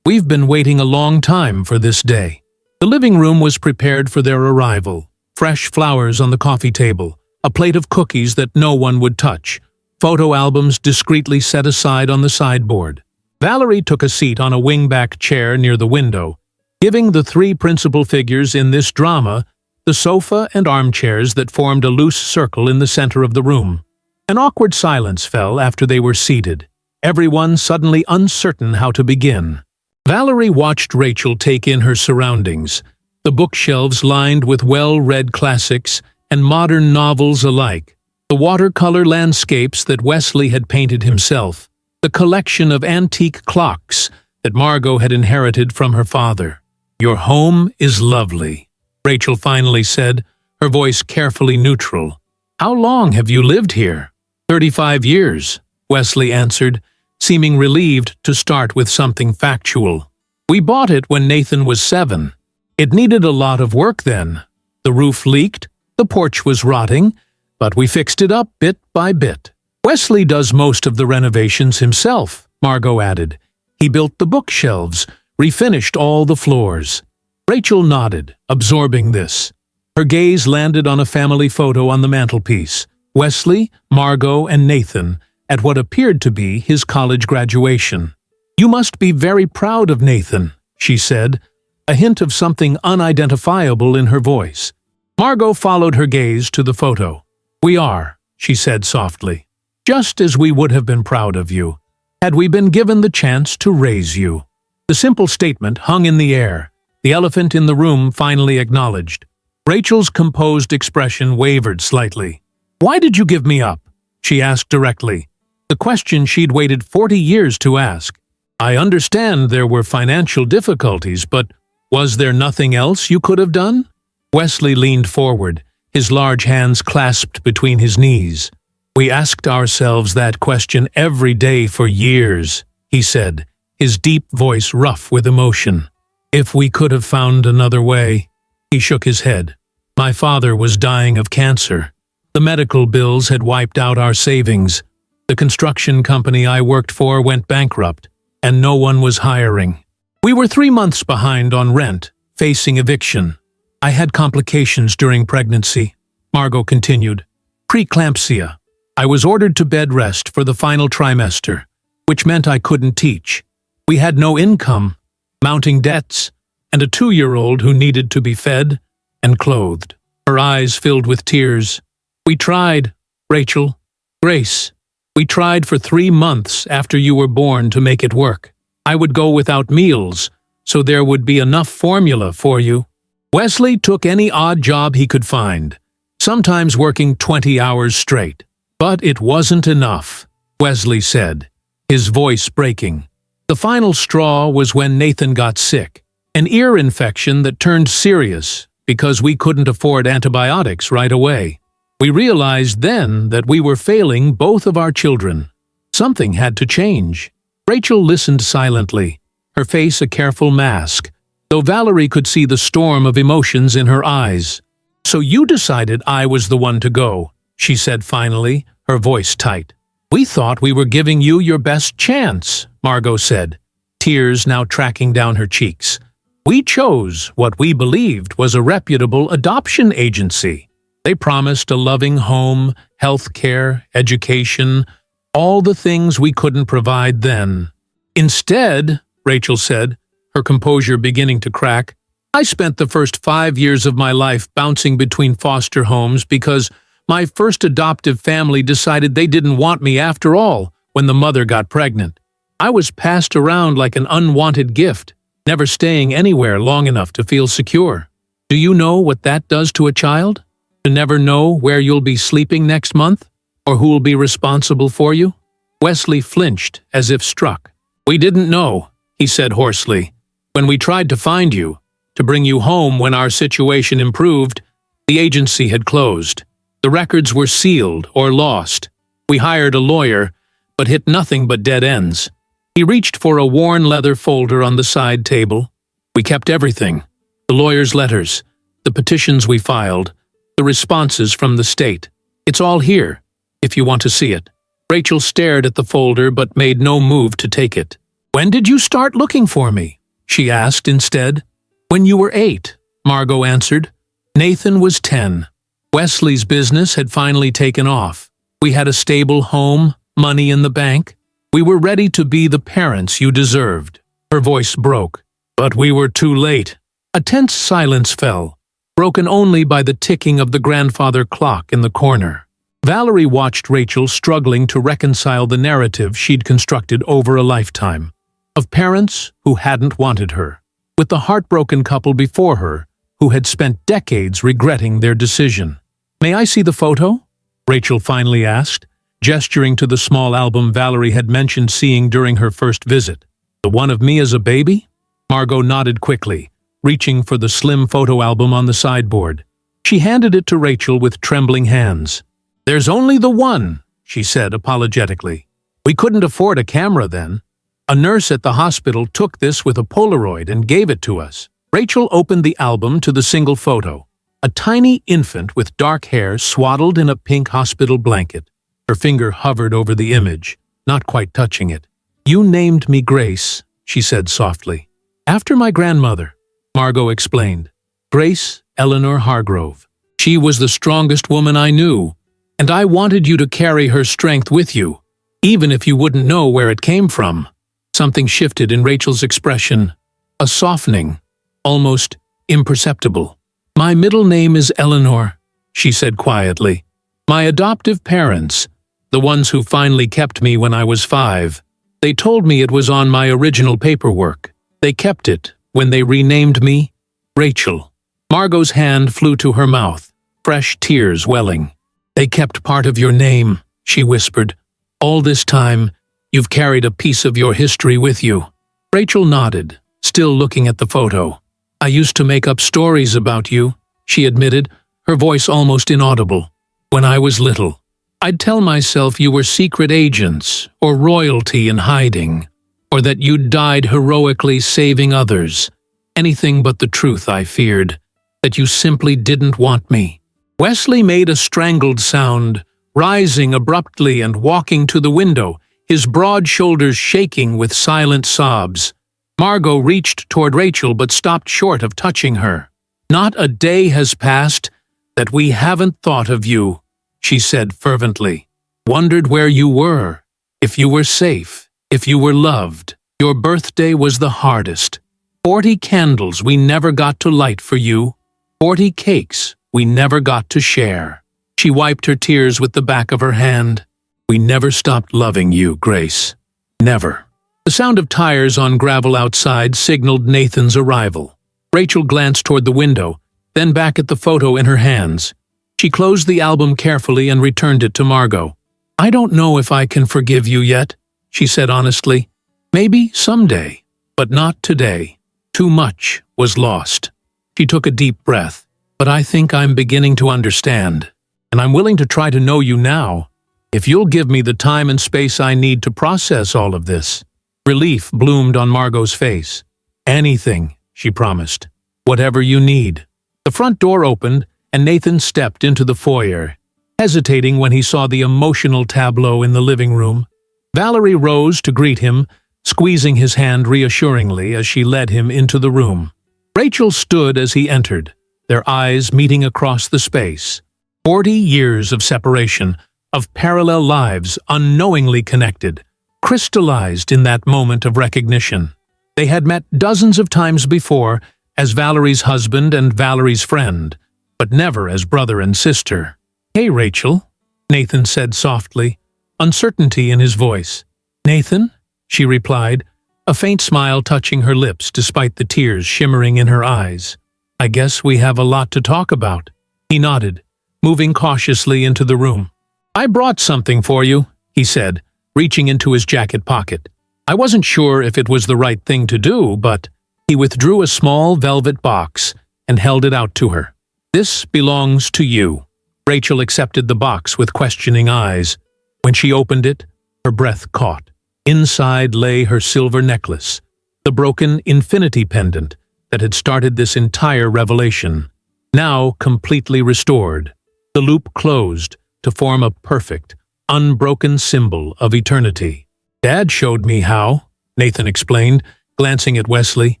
waiting a long time for this day. The living room was prepared for their arrival. Fresh flowers on the coffee table, a plate of cookies that no one would touch, photo albums discreetly set aside on the sideboard. Valerie took a seat on a wingback chair near the window, giving the three principal figures in this drama the sofa and armchairs that formed a loose circle in the center of the room. An awkward silence fell after they were seated, everyone suddenly uncertain how to begin. Valerie watched Rachel take in her surroundings, the bookshelves lined with well-read classics and modern novels alike, the watercolor landscapes that Wesley had painted himself, the collection of antique clocks that Margot had inherited from her father. Your home is lovely, Rachel finally said, her voice carefully neutral. How long have you lived here? 35 years, Wesley answered, seeming relieved to start with something factual. We bought it when Nathan was 7. It needed a lot of work then. The roof leaked, the porch was rotting, but we fixed it up bit by bit. Wesley does most of the renovations himself, Margot added. He built the bookshelves, refinished all the floors. Rachel nodded, absorbing this. Her gaze landed on a family photo on the mantelpiece. Wesley, Margot, and Nathan at what appeared to be his college graduation. You must be very proud of Nathan, she said, a hint of something unidentifiable in her voice. Margot followed her gaze to the photo. We are, she said softly, just as we would have been proud of you, had we been given the chance to raise you. The simple statement hung in the air, the elephant in the room finally acknowledged. Rachel's composed expression wavered slightly. Why did you give me up? She asked directly, the question she'd waited 40 years to ask. I understand there were financial difficulties, but was there nothing else you could have done? Wesley leaned forward, his large hands clasped between his knees. We asked ourselves that question every day for years, he said, his deep voice rough with emotion. If we could have found another way. He shook his head. My father was dying of cancer. The medical bills had wiped out our savings. The construction company I worked for went bankrupt, and no one was hiring. We were 3 months behind on rent, facing eviction. I had complications during pregnancy, Margot continued. Preeclampsia. I was ordered to bed rest for the final trimester, which meant I couldn't teach. We had no income, mounting debts, and a 2-year-old who needed to be fed and clothed. Her eyes filled with tears. We tried, Rachel, Grace. We tried for 3 months after you were born to make it work. I would go without meals, so there would be enough formula for you. Wesley took any odd job he could find, sometimes working 20 hours straight. But it wasn't enough, Wesley said, his voice breaking. The final straw was when Nathan got sick, an ear infection that turned serious because we couldn't afford antibiotics right away. We realized then that we were failing both of our children. Something had to change. Rachel listened silently, her face a careful mask, though Valerie could see the storm of emotions in her eyes. So you decided I was the one to go, she said finally, her voice tight. We thought we were giving you your best chance, Margot said, tears now tracking down her cheeks. We chose what we believed was a reputable adoption agency. They promised a loving home, health care, education, all the things we couldn't provide then. Instead, Rachel said, her composure beginning to crack, I spent the first 5 years of my life bouncing between foster homes because my first adoptive family decided they didn't want me after all when the mother got pregnant. I was passed around like an unwanted gift, never staying anywhere long enough to feel secure. Do you know what that does to a child? To never know where you'll be sleeping next month? Or who'll be responsible for you? Wesley flinched as if struck. We didn't know, he said hoarsely. When we tried to find you, to bring you home when our situation improved, the agency had closed. The records were sealed or lost. We hired a lawyer, but hit nothing but dead ends. He reached for a worn leather folder on the side table. We kept everything. The lawyer's letters, the petitions we filed, the responses from the state. It's all here, if you want to see it. Rachel stared at the folder but made no move to take it. "When did you start looking for me?" she asked instead. "When you were 8, Margot answered. Nathan was 10. Wesley's business had finally taken off. We had a stable home, money in the bank. We were ready to be the parents you deserved." Her voice broke. "But we were too late." A tense silence fell, broken only by the ticking of the grandfather clock in the corner. Valerie watched Rachel struggling to reconcile the narrative she'd constructed over a lifetime, of parents who hadn't wanted her, with the heartbroken couple before her who had spent decades regretting their decision. "May I see the photo?" Rachel finally asked, gesturing to the small album Valerie had mentioned seeing during her first visit. "The one of me as a baby?" Margot nodded quickly, reaching for the slim photo album on the sideboard. She handed it to Rachel with trembling hands. "There's only the one," she said apologetically. "We couldn't afford a camera then. A nurse at the hospital took this with a Polaroid and gave it to us." Rachel opened the album to the single photo, a tiny infant with dark hair swaddled in a pink hospital blanket. Her finger hovered over the image, not quite touching it. "You named me Grace," she said softly. "After my grandmother," Margot explained. "Grace Eleanor Hargrove. She was the strongest woman I knew, and I wanted you to carry her strength with you, even if you wouldn't know where it came from." Something shifted in Rachel's expression, a softening, almost imperceptible. "My middle name is Eleanor," she said quietly. "My adoptive parents, the ones who finally kept me when I was 5, they told me it was on my original paperwork. They kept it when they renamed me Rachel." Margot's hand flew to her mouth, fresh tears welling. "They kept part of your name," she whispered. "All this time, you've carried a piece of your history with you." Rachel nodded, still looking at the photo. "I used to make up stories about you," she admitted, her voice almost inaudible. "When I was little, I'd tell myself you were secret agents or royalty in hiding, or that you'd died heroically saving others. Anything but the truth, I feared, that you simply didn't want me." Wesley made a strangled sound, rising abruptly and walking to the window, his broad shoulders shaking with silent sobs. Margot reached toward Rachel but stopped short of touching her. "Not a day has passed that we haven't thought of you," she said fervently. "Wondered where you were, if you were safe, if you were loved. Your birthday was the hardest. 40 candles we never got to light for you. 40 cakes we never got to share." She wiped her tears with the back of her hand. "We never stopped loving you, Grace. Never." The sound of tires on gravel outside signaled Nathan's arrival. Rachel glanced toward the window, then back at the photo in her hands. She closed the album carefully and returned it to Margot. "I don't know if I can forgive you yet," she said honestly. "Maybe someday, but not today. Too much was lost." She took a deep breath. "But I think I'm beginning to understand, and I'm willing to try to know you now, if you'll give me the time and space I need to process all of this." Relief bloomed on Margot's face. "Anything," she promised. "Whatever you need." The front door opened, and Nathan stepped into the foyer, hesitating when he saw the emotional tableau in the living room. Valerie rose to greet him, squeezing his hand reassuringly as she led him into the room. Rachel stood as he entered, their eyes meeting across the space. 40 years of separation, of parallel lives unknowingly connected, crystallized in that moment of recognition. They had met dozens of times before as Valerie's husband and Valerie's friend, but never as brother and sister. "Hey, Rachel," Nathan said softly, uncertainty in his voice. "Nathan?" she replied, a faint smile touching her lips despite the tears shimmering in her eyes. "I guess we have a lot to talk about." He nodded, moving cautiously into the room. "I brought something for you," he said, reaching into his jacket pocket. I wasn't sure if it was the right thing to do, but he withdrew a small velvet box and held it out to her. "This belongs to you." Rachel accepted the box with questioning eyes. When she opened it, Her breath caught. Inside lay her silver necklace, the broken infinity pendant that had started this entire revelation, now completely restored, the loop closed to form a perfect, unbroken symbol of eternity. "Dad showed me how," Nathan explained, glancing at Wesley.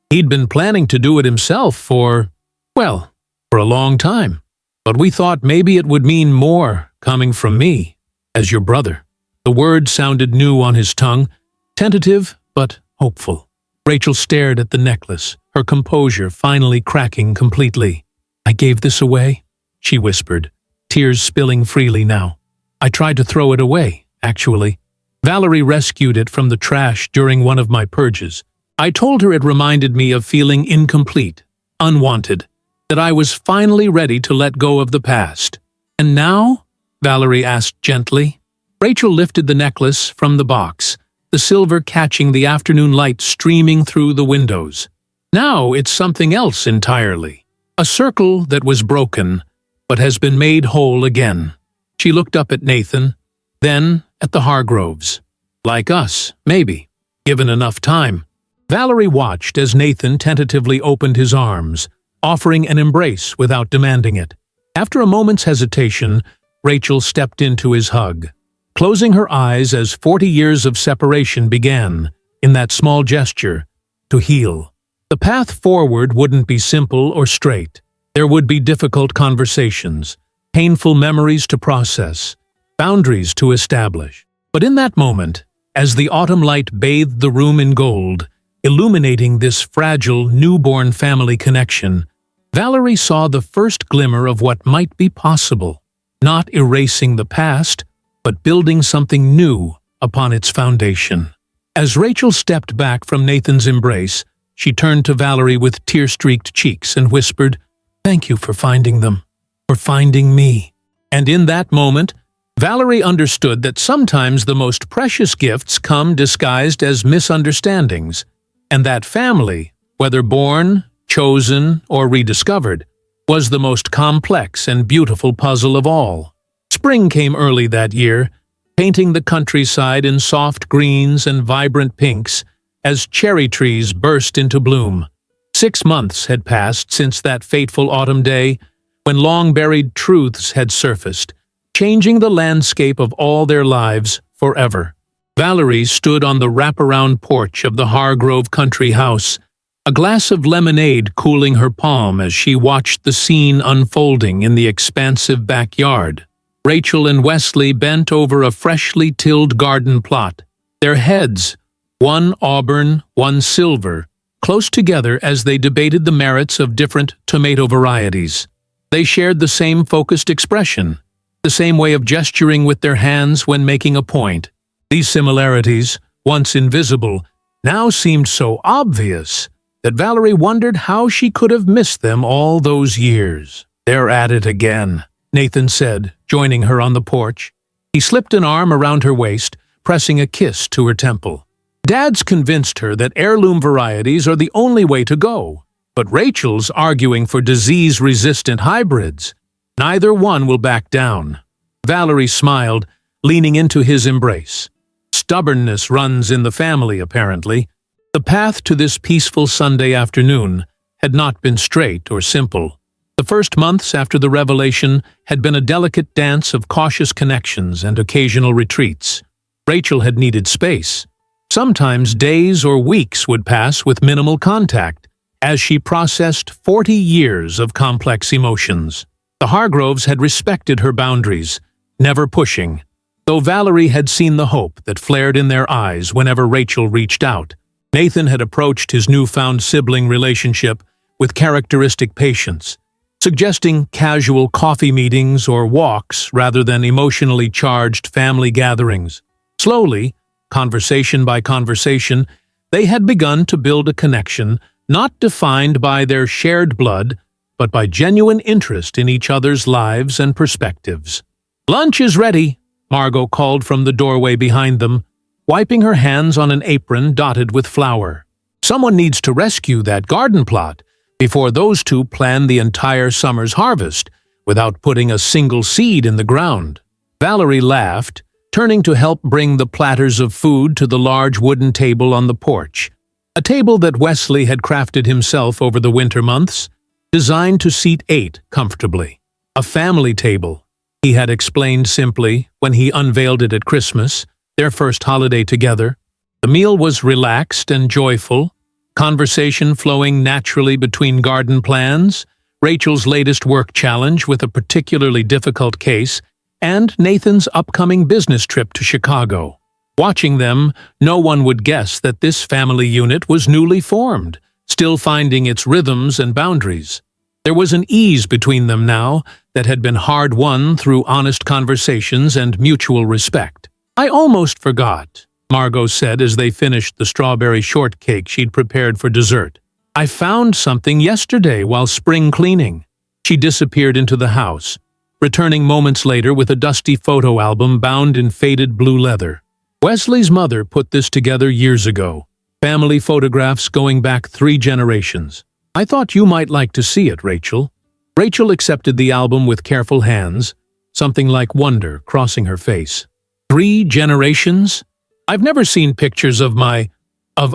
"He'd been planning to do it himself for a long time. But we thought maybe it would mean more coming from me, as your brother." The word sounded new on his tongue, tentative but hopeful. Rachel stared at the necklace, her composure finally cracking completely. "I gave this away," she whispered, tears spilling freely now. "I tried to throw it away, actually. Valerie rescued it from the trash during one of my purges. I told her it reminded me of feeling incomplete, unwanted, that I was finally ready to let go of the past. And now?" Valerie asked gently. Rachel lifted the necklace from the box, the silver catching the afternoon light streaming through the windows. "Now it's something else entirely. A circle that was broken, but has been made whole again." She looked up at Nathan, then at the Hargroves. "Like us, maybe, given enough time." Valerie watched as Nathan tentatively opened his arms, offering an embrace without demanding it. After a moment's hesitation, Rachel stepped into his hug, closing her eyes as 40 years of separation began, in that small gesture, to heal. The path forward wouldn't be simple or straight. There would be difficult conversations, painful memories to process, boundaries to establish. But in that moment, as the autumn light bathed the room in gold, illuminating this fragile, newborn family connection, Valerie saw the first glimmer of what might be possible, not erasing the past, but building something new upon its foundation. As Rachel stepped back from Nathan's embrace, she turned to Valerie with tear-streaked cheeks and whispered, "Thank you for finding them, for finding me." And in that moment, Valerie understood that sometimes the most precious gifts come disguised as misunderstandings, and that family, whether born, chosen, or rediscovered, was the most complex and beautiful puzzle of all. Spring came early that year, painting the countryside in soft greens and vibrant pinks as cherry trees burst into bloom. 6 months had passed since that fateful autumn day, when long-buried truths had surfaced, changing the landscape of all their lives forever. Valerie stood on the wraparound porch of the Hargrove country house, a glass of lemonade cooling her palm as she watched the scene unfolding in the expansive backyard. Rachel and Wesley bent over a freshly tilled garden plot, their heads, one auburn, one silver, close together as they debated the merits of different tomato varieties. They shared the same focused expression, the same way of gesturing with their hands when making a point. These similarities, once invisible, now seemed so obvious that Valerie wondered how she could have missed them all those years. "They're at it again," Nathan said, joining her on the porch. He slipped an arm around her waist, pressing a kiss to her temple. "Dad's convinced her that heirloom varieties are the only way to go, but Rachel's arguing for disease-resistant hybrids. Neither one will back down." Valerie smiled, leaning into his embrace. Stubbornness runs in the family, apparently. The path to this peaceful Sunday afternoon had not been straight or simple. The first months after the revelation had been a delicate dance of cautious connections and occasional retreats. Rachel had needed space. Sometimes days or weeks would pass with minimal contact, as she processed 40 years of complex emotions. The Hargroves had respected her boundaries, never pushing, though Valerie had seen the hope that flared in their eyes whenever Rachel reached out. Nathan had approached his newfound sibling relationship with characteristic patience, suggesting casual coffee meetings or walks rather than emotionally charged family gatherings. Slowly, conversation by conversation, they had begun to build a connection not defined by their shared blood, but by genuine interest in each other's lives and perspectives. "Lunch is ready," Margot called from the doorway behind them, wiping her hands on an apron dotted with flour. "Someone needs to rescue that garden plot before those two plan the entire summer's harvest without putting a single seed in the ground." Valerie laughed, turning to help bring the platters of food to the large wooden table on the porch. A table that Wesley had crafted himself over the winter months, designed to seat 8 comfortably. A family table, he had explained simply when he unveiled it at Christmas, their first holiday together. The meal was relaxed and joyful, conversation flowing naturally between garden plans, Rachel's latest work challenge with a particularly difficult case, and Nathan's upcoming business trip to Chicago. Watching them, no one would guess that this family unit was newly formed, still finding its rhythms and boundaries. There was an ease between them now that had been hard-won through honest conversations and mutual respect. "I almost forgot," Margot said as they finished the strawberry shortcake she'd prepared for dessert. "I found something yesterday while spring cleaning." She disappeared into the house, returning moments later with a dusty photo album bound in faded blue leather. Wesley's mother put this together years ago, family photographs going back 3 generations. "I thought you might like to see it, Rachel." Rachel accepted the album with careful hands, something like wonder crossing her face. 3 generations? I've never seen pictures of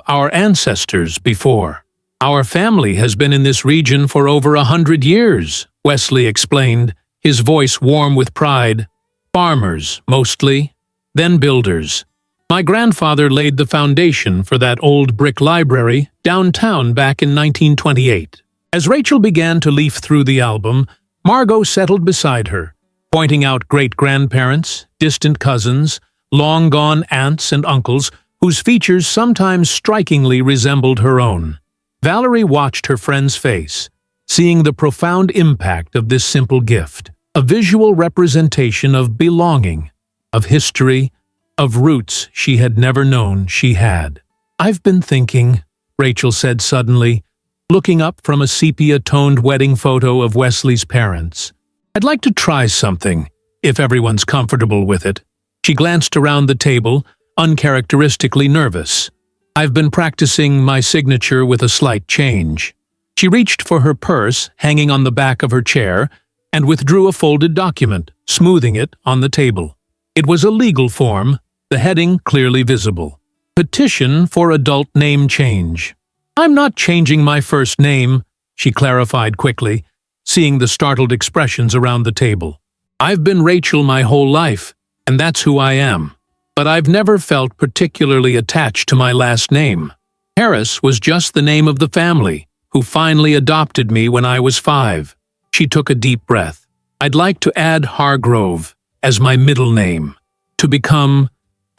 our ancestors before. "Our family has been in this region for over 100 years, Wesley explained, his voice warm with pride. "Farmers, mostly, then builders. My grandfather laid the foundation for that old brick library downtown back in 1928. As Rachel began to leaf through the album, Margot settled beside her, pointing out great-grandparents, distant cousins, long-gone aunts and uncles whose features sometimes strikingly resembled her own. Valerie watched her friend's face, seeing the profound impact of this simple gift, a visual representation of belonging, of history, of roots she had never known she had. "I've been thinking," Rachel said suddenly, looking up from a sepia-toned wedding photo of Wesley's parents. "I'd like to try something, if everyone's comfortable with it." She glanced around the table, uncharacteristically nervous. "I've been practicing my signature with a slight change." She reached for her purse, hanging on the back of her chair, and withdrew a folded document, smoothing it on the table. It was a legal form, the heading clearly visible. "Petition for adult name change." "I'm not changing my first name," she clarified quickly, seeing the startled expressions around the table. "I've been Rachel my whole life, and that's who I am. But I've never felt particularly attached to my last name. Harris was just the name of the family, who finally adopted me when I was 5. She took a deep breath. "I'd like to add Hargrove as my middle name, to become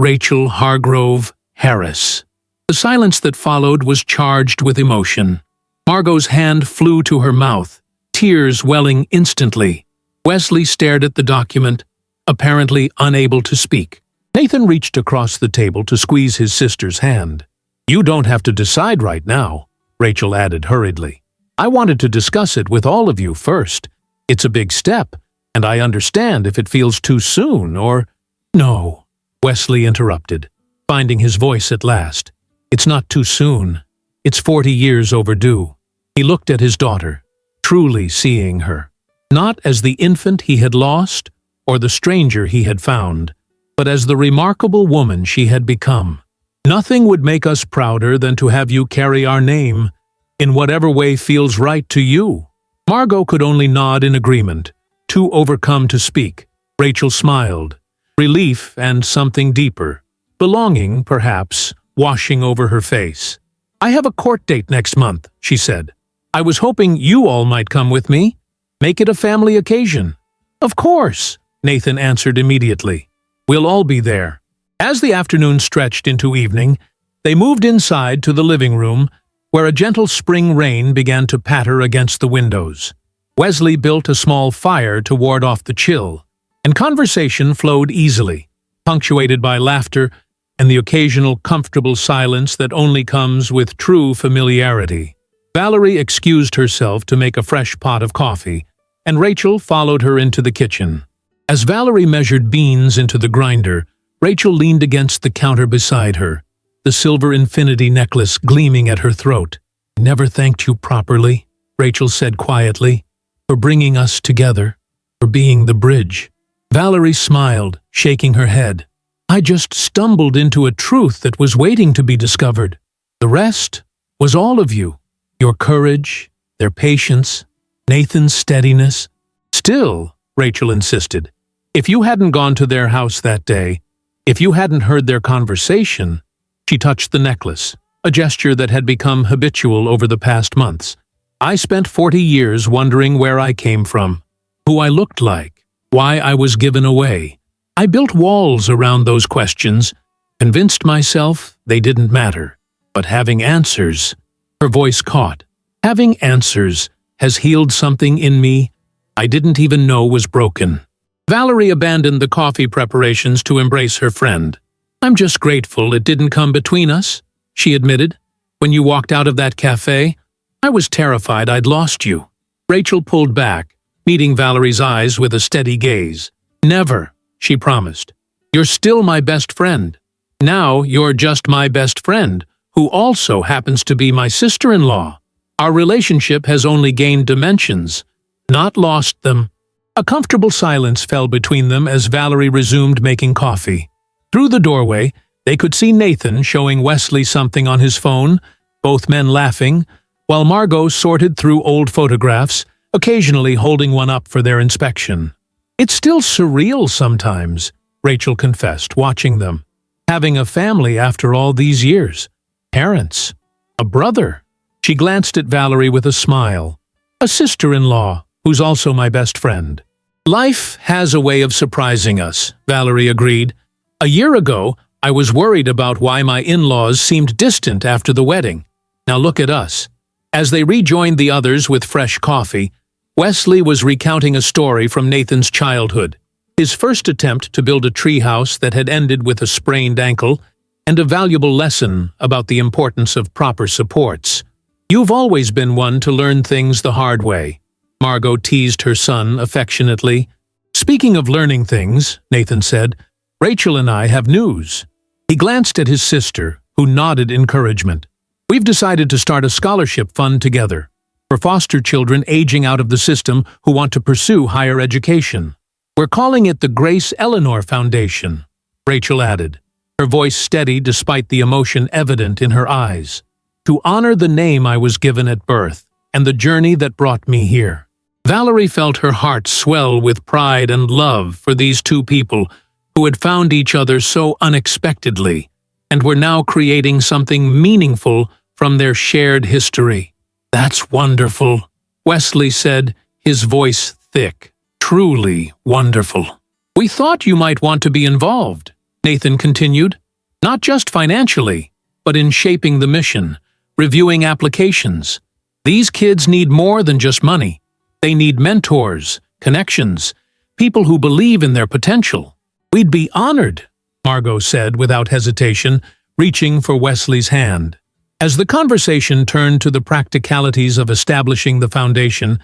Rachel Hargrove Harris." The silence that followed was charged with emotion. Margot's hand flew to her mouth, tears welling instantly. Wesley stared at the document, apparently unable to speak. Nathan reached across the table to squeeze his sister's hand. "You don't have to decide right now," Rachel added hurriedly. "I wanted to discuss it with all of you first. It's a big step, and I understand if it feels too soon or—" "No," Wesley interrupted, finding his voice at last. "It's not too soon. It's 40 years overdue." He looked at his daughter, truly seeing her, not as the infant he had lost or the stranger he had found, but as the remarkable woman she had become. "Nothing would make us prouder than to have you carry our name, in whatever way feels right to you." Margot could only nod in agreement, too overcome to speak. Rachel smiled, relief and something deeper, belonging, perhaps, washing over her face. "I have a court date next month," she said. "I was hoping you all might come with me. Make it a family occasion." "Of course," Nathan answered immediately. "We'll all be there." As the afternoon stretched into evening, they moved inside to the living room, where a gentle spring rain began to patter against the windows. Wesley built a small fire to ward off the chill, and conversation flowed easily, punctuated by laughter and the occasional comfortable silence that only comes with true familiarity. Valerie excused herself to make a fresh pot of coffee, and Rachel followed her into the kitchen. As Valerie measured beans into the grinder, Rachel leaned against the counter beside her, the silver infinity necklace gleaming at her throat. "I never thanked you properly," Rachel said quietly, "for bringing us together, for being the bridge." Valerie smiled, shaking her head. I just stumbled into a truth that was waiting to be discovered. The rest was all of you. Your courage, their patience, Nathan's steadiness. Still, Rachel insisted, if you hadn't gone to their house that day, if you hadn't heard their conversation, she touched the necklace, a gesture that had become habitual over the past months. I spent 40 years wondering where I came from, who I looked like, why I was given away. I built walls around those questions, convinced myself they didn't matter. But having answers, her voice caught, having answers has healed something in me I didn't even know was broken. Valerie abandoned the coffee preparations to embrace her friend. I'm just grateful it didn't come between us, she admitted. When you walked out of that cafe, I was terrified I'd lost you. Rachel pulled back, meeting Valerie's eyes with a steady gaze. Never, she promised. You're still my best friend. Now you're just my best friend, who also happens to be my sister-in-law. Our relationship has only gained dimensions, not lost them. A comfortable silence fell between them as Valerie resumed making coffee. Through the doorway, they could see Nathan showing Wesley something on his phone, both men laughing, while Margot sorted through old photographs, occasionally holding one up for their inspection. It's still surreal sometimes, Rachel confessed, watching them. Having a family after all these years. Parents. A brother. She glanced at Valerie with a smile. A sister-in-law, who's also my best friend. Life has a way of surprising us, Valerie agreed. A year ago, I was worried about why my in-laws seemed distant after the wedding. Now look at us. As they rejoined the others with fresh coffee, Wesley was recounting a story from Nathan's childhood. His first attempt to build a treehouse that had ended with a sprained ankle, and a valuable lesson about the importance of proper supports. You've always been one to learn things the hard way, Margot teased her son affectionately. Speaking of learning things, Nathan said, Rachel and I have news. He glanced at his sister, who nodded encouragement. We've decided to start a scholarship fund together for foster children aging out of the system who want to pursue higher education. We're calling it the Grace Eleanor Foundation, Rachel added, her voice steady despite the emotion evident in her eyes. To honor the name I was given at birth and the journey that brought me here. Valerie felt her heart swell with pride and love for these two people who had found each other so unexpectedly and were now creating something meaningful from their shared history. That's wonderful, Wesley said, his voice thick. Truly wonderful. We thought you might want to be involved, Nathan continued, not just financially, but in shaping the mission, reviewing applications. These kids need more than just money. They need mentors, connections, people who believe in their potential. We'd be honored, Margot said without hesitation, reaching for Wesley's hand. As the conversation turned to the practicalities of establishing the foundation,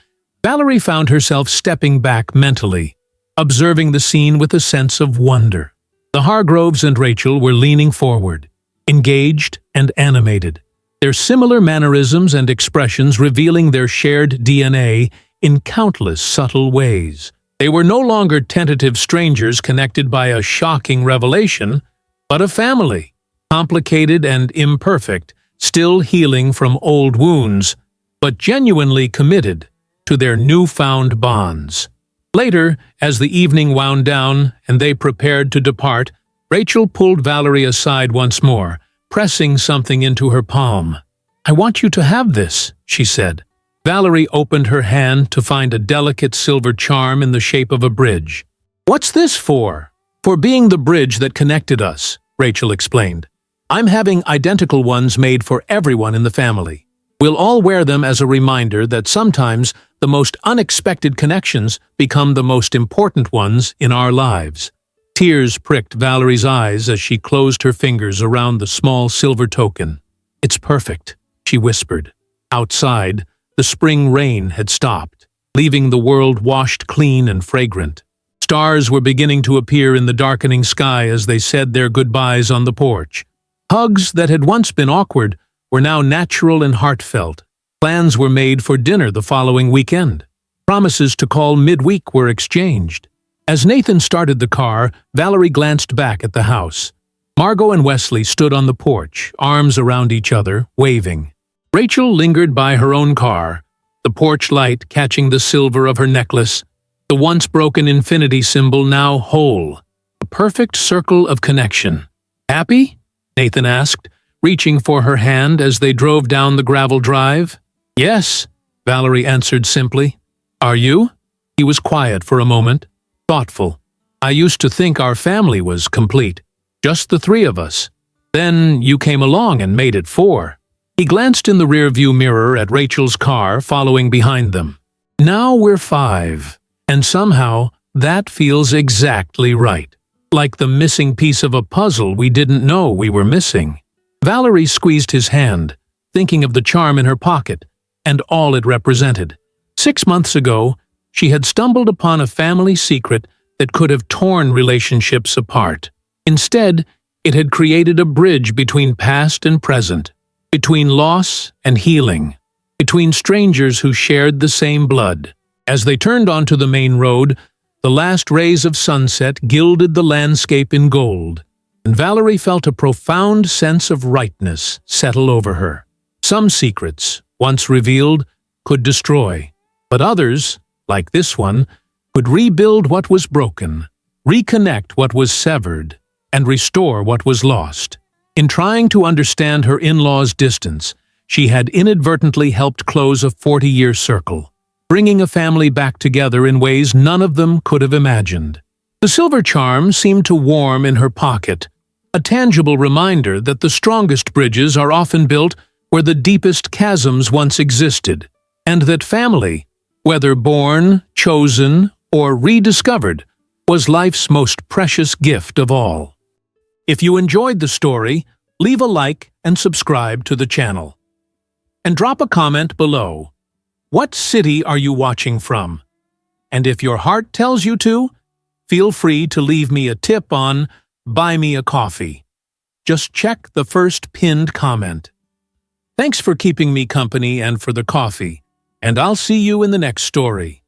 Valerie found herself stepping back mentally, observing the scene with a sense of wonder. The Hargroves and Rachel were leaning forward, engaged and animated, their similar mannerisms and expressions revealing their shared DNA in countless subtle ways. They were no longer tentative strangers connected by a shocking revelation, but a family, complicated and imperfect, still healing from old wounds, but genuinely committed to their newfound bonds. Later, as the evening wound down and they prepared to depart, Rachel pulled Valerie aside once more, pressing something into her palm. I want you to have this, she said. Valerie opened her hand to find a delicate silver charm in the shape of a bridge. What's this for? For being the bridge that connected us, Rachel explained. I'm having identical ones made for everyone in the family. We'll all wear them as a reminder that sometimes the most unexpected connections become the most important ones in our lives. Tears pricked Valerie's eyes as she closed her fingers around the small silver token. It's perfect, she whispered. Outside, the spring rain had stopped, leaving the world washed clean and fragrant. Stars were beginning to appear in the darkening sky as they said their goodbyes on the porch. Hugs that had once been awkward were now natural and heartfelt. Plans were made for dinner the following weekend. Promises to call midweek were exchanged. As Nathan started the car, Valerie glanced back at the house. Margot and Wesley stood on the porch, arms around each other, waving. Rachel lingered by her own car, the porch light catching the silver of her necklace, the once broken infinity symbol now whole, a perfect circle of connection. "Happy?" Nathan asked, reaching for her hand as they drove down the gravel drive. "Yes," Valerie answered simply. "Are you?" He was quiet for a moment, thoughtful. "I used to think our family was complete, just the three of us. Then you came along and made it 4. He glanced in the rearview mirror at Rachel's car following behind them. "Now we're 5, and somehow that feels exactly right. Like the missing piece of a puzzle we didn't know we were missing." Valerie squeezed his hand, thinking of the charm in her pocket and all it represented. 6 months ago, she had stumbled upon a family secret that could have torn relationships apart. Instead, it had created a bridge between past and present, between loss and healing, between strangers who shared the same blood. As they turned onto the main road, the last rays of sunset gilded the landscape in gold, and Valerie felt a profound sense of rightness settle over her. Some secrets, once revealed, could destroy, but others, like this one, could rebuild what was broken, reconnect what was severed, and restore what was lost. In trying to understand her in-laws' distance, she had inadvertently helped close a 40-year circle, bringing a family back together in ways none of them could have imagined. The silver charm seemed to warm in her pocket, a tangible reminder that the strongest bridges are often built where the deepest chasms once existed, and that family, whether born, chosen, or rediscovered, was life's most precious gift of all. If you enjoyed the story, leave a like and subscribe to the channel. And drop a comment below. What city are you watching from? And if your heart tells you to, feel free to leave me a tip on Buy Me a Coffee. Just check the first pinned comment. Thanks for keeping me company and for the coffee, and I'll see you in the next story.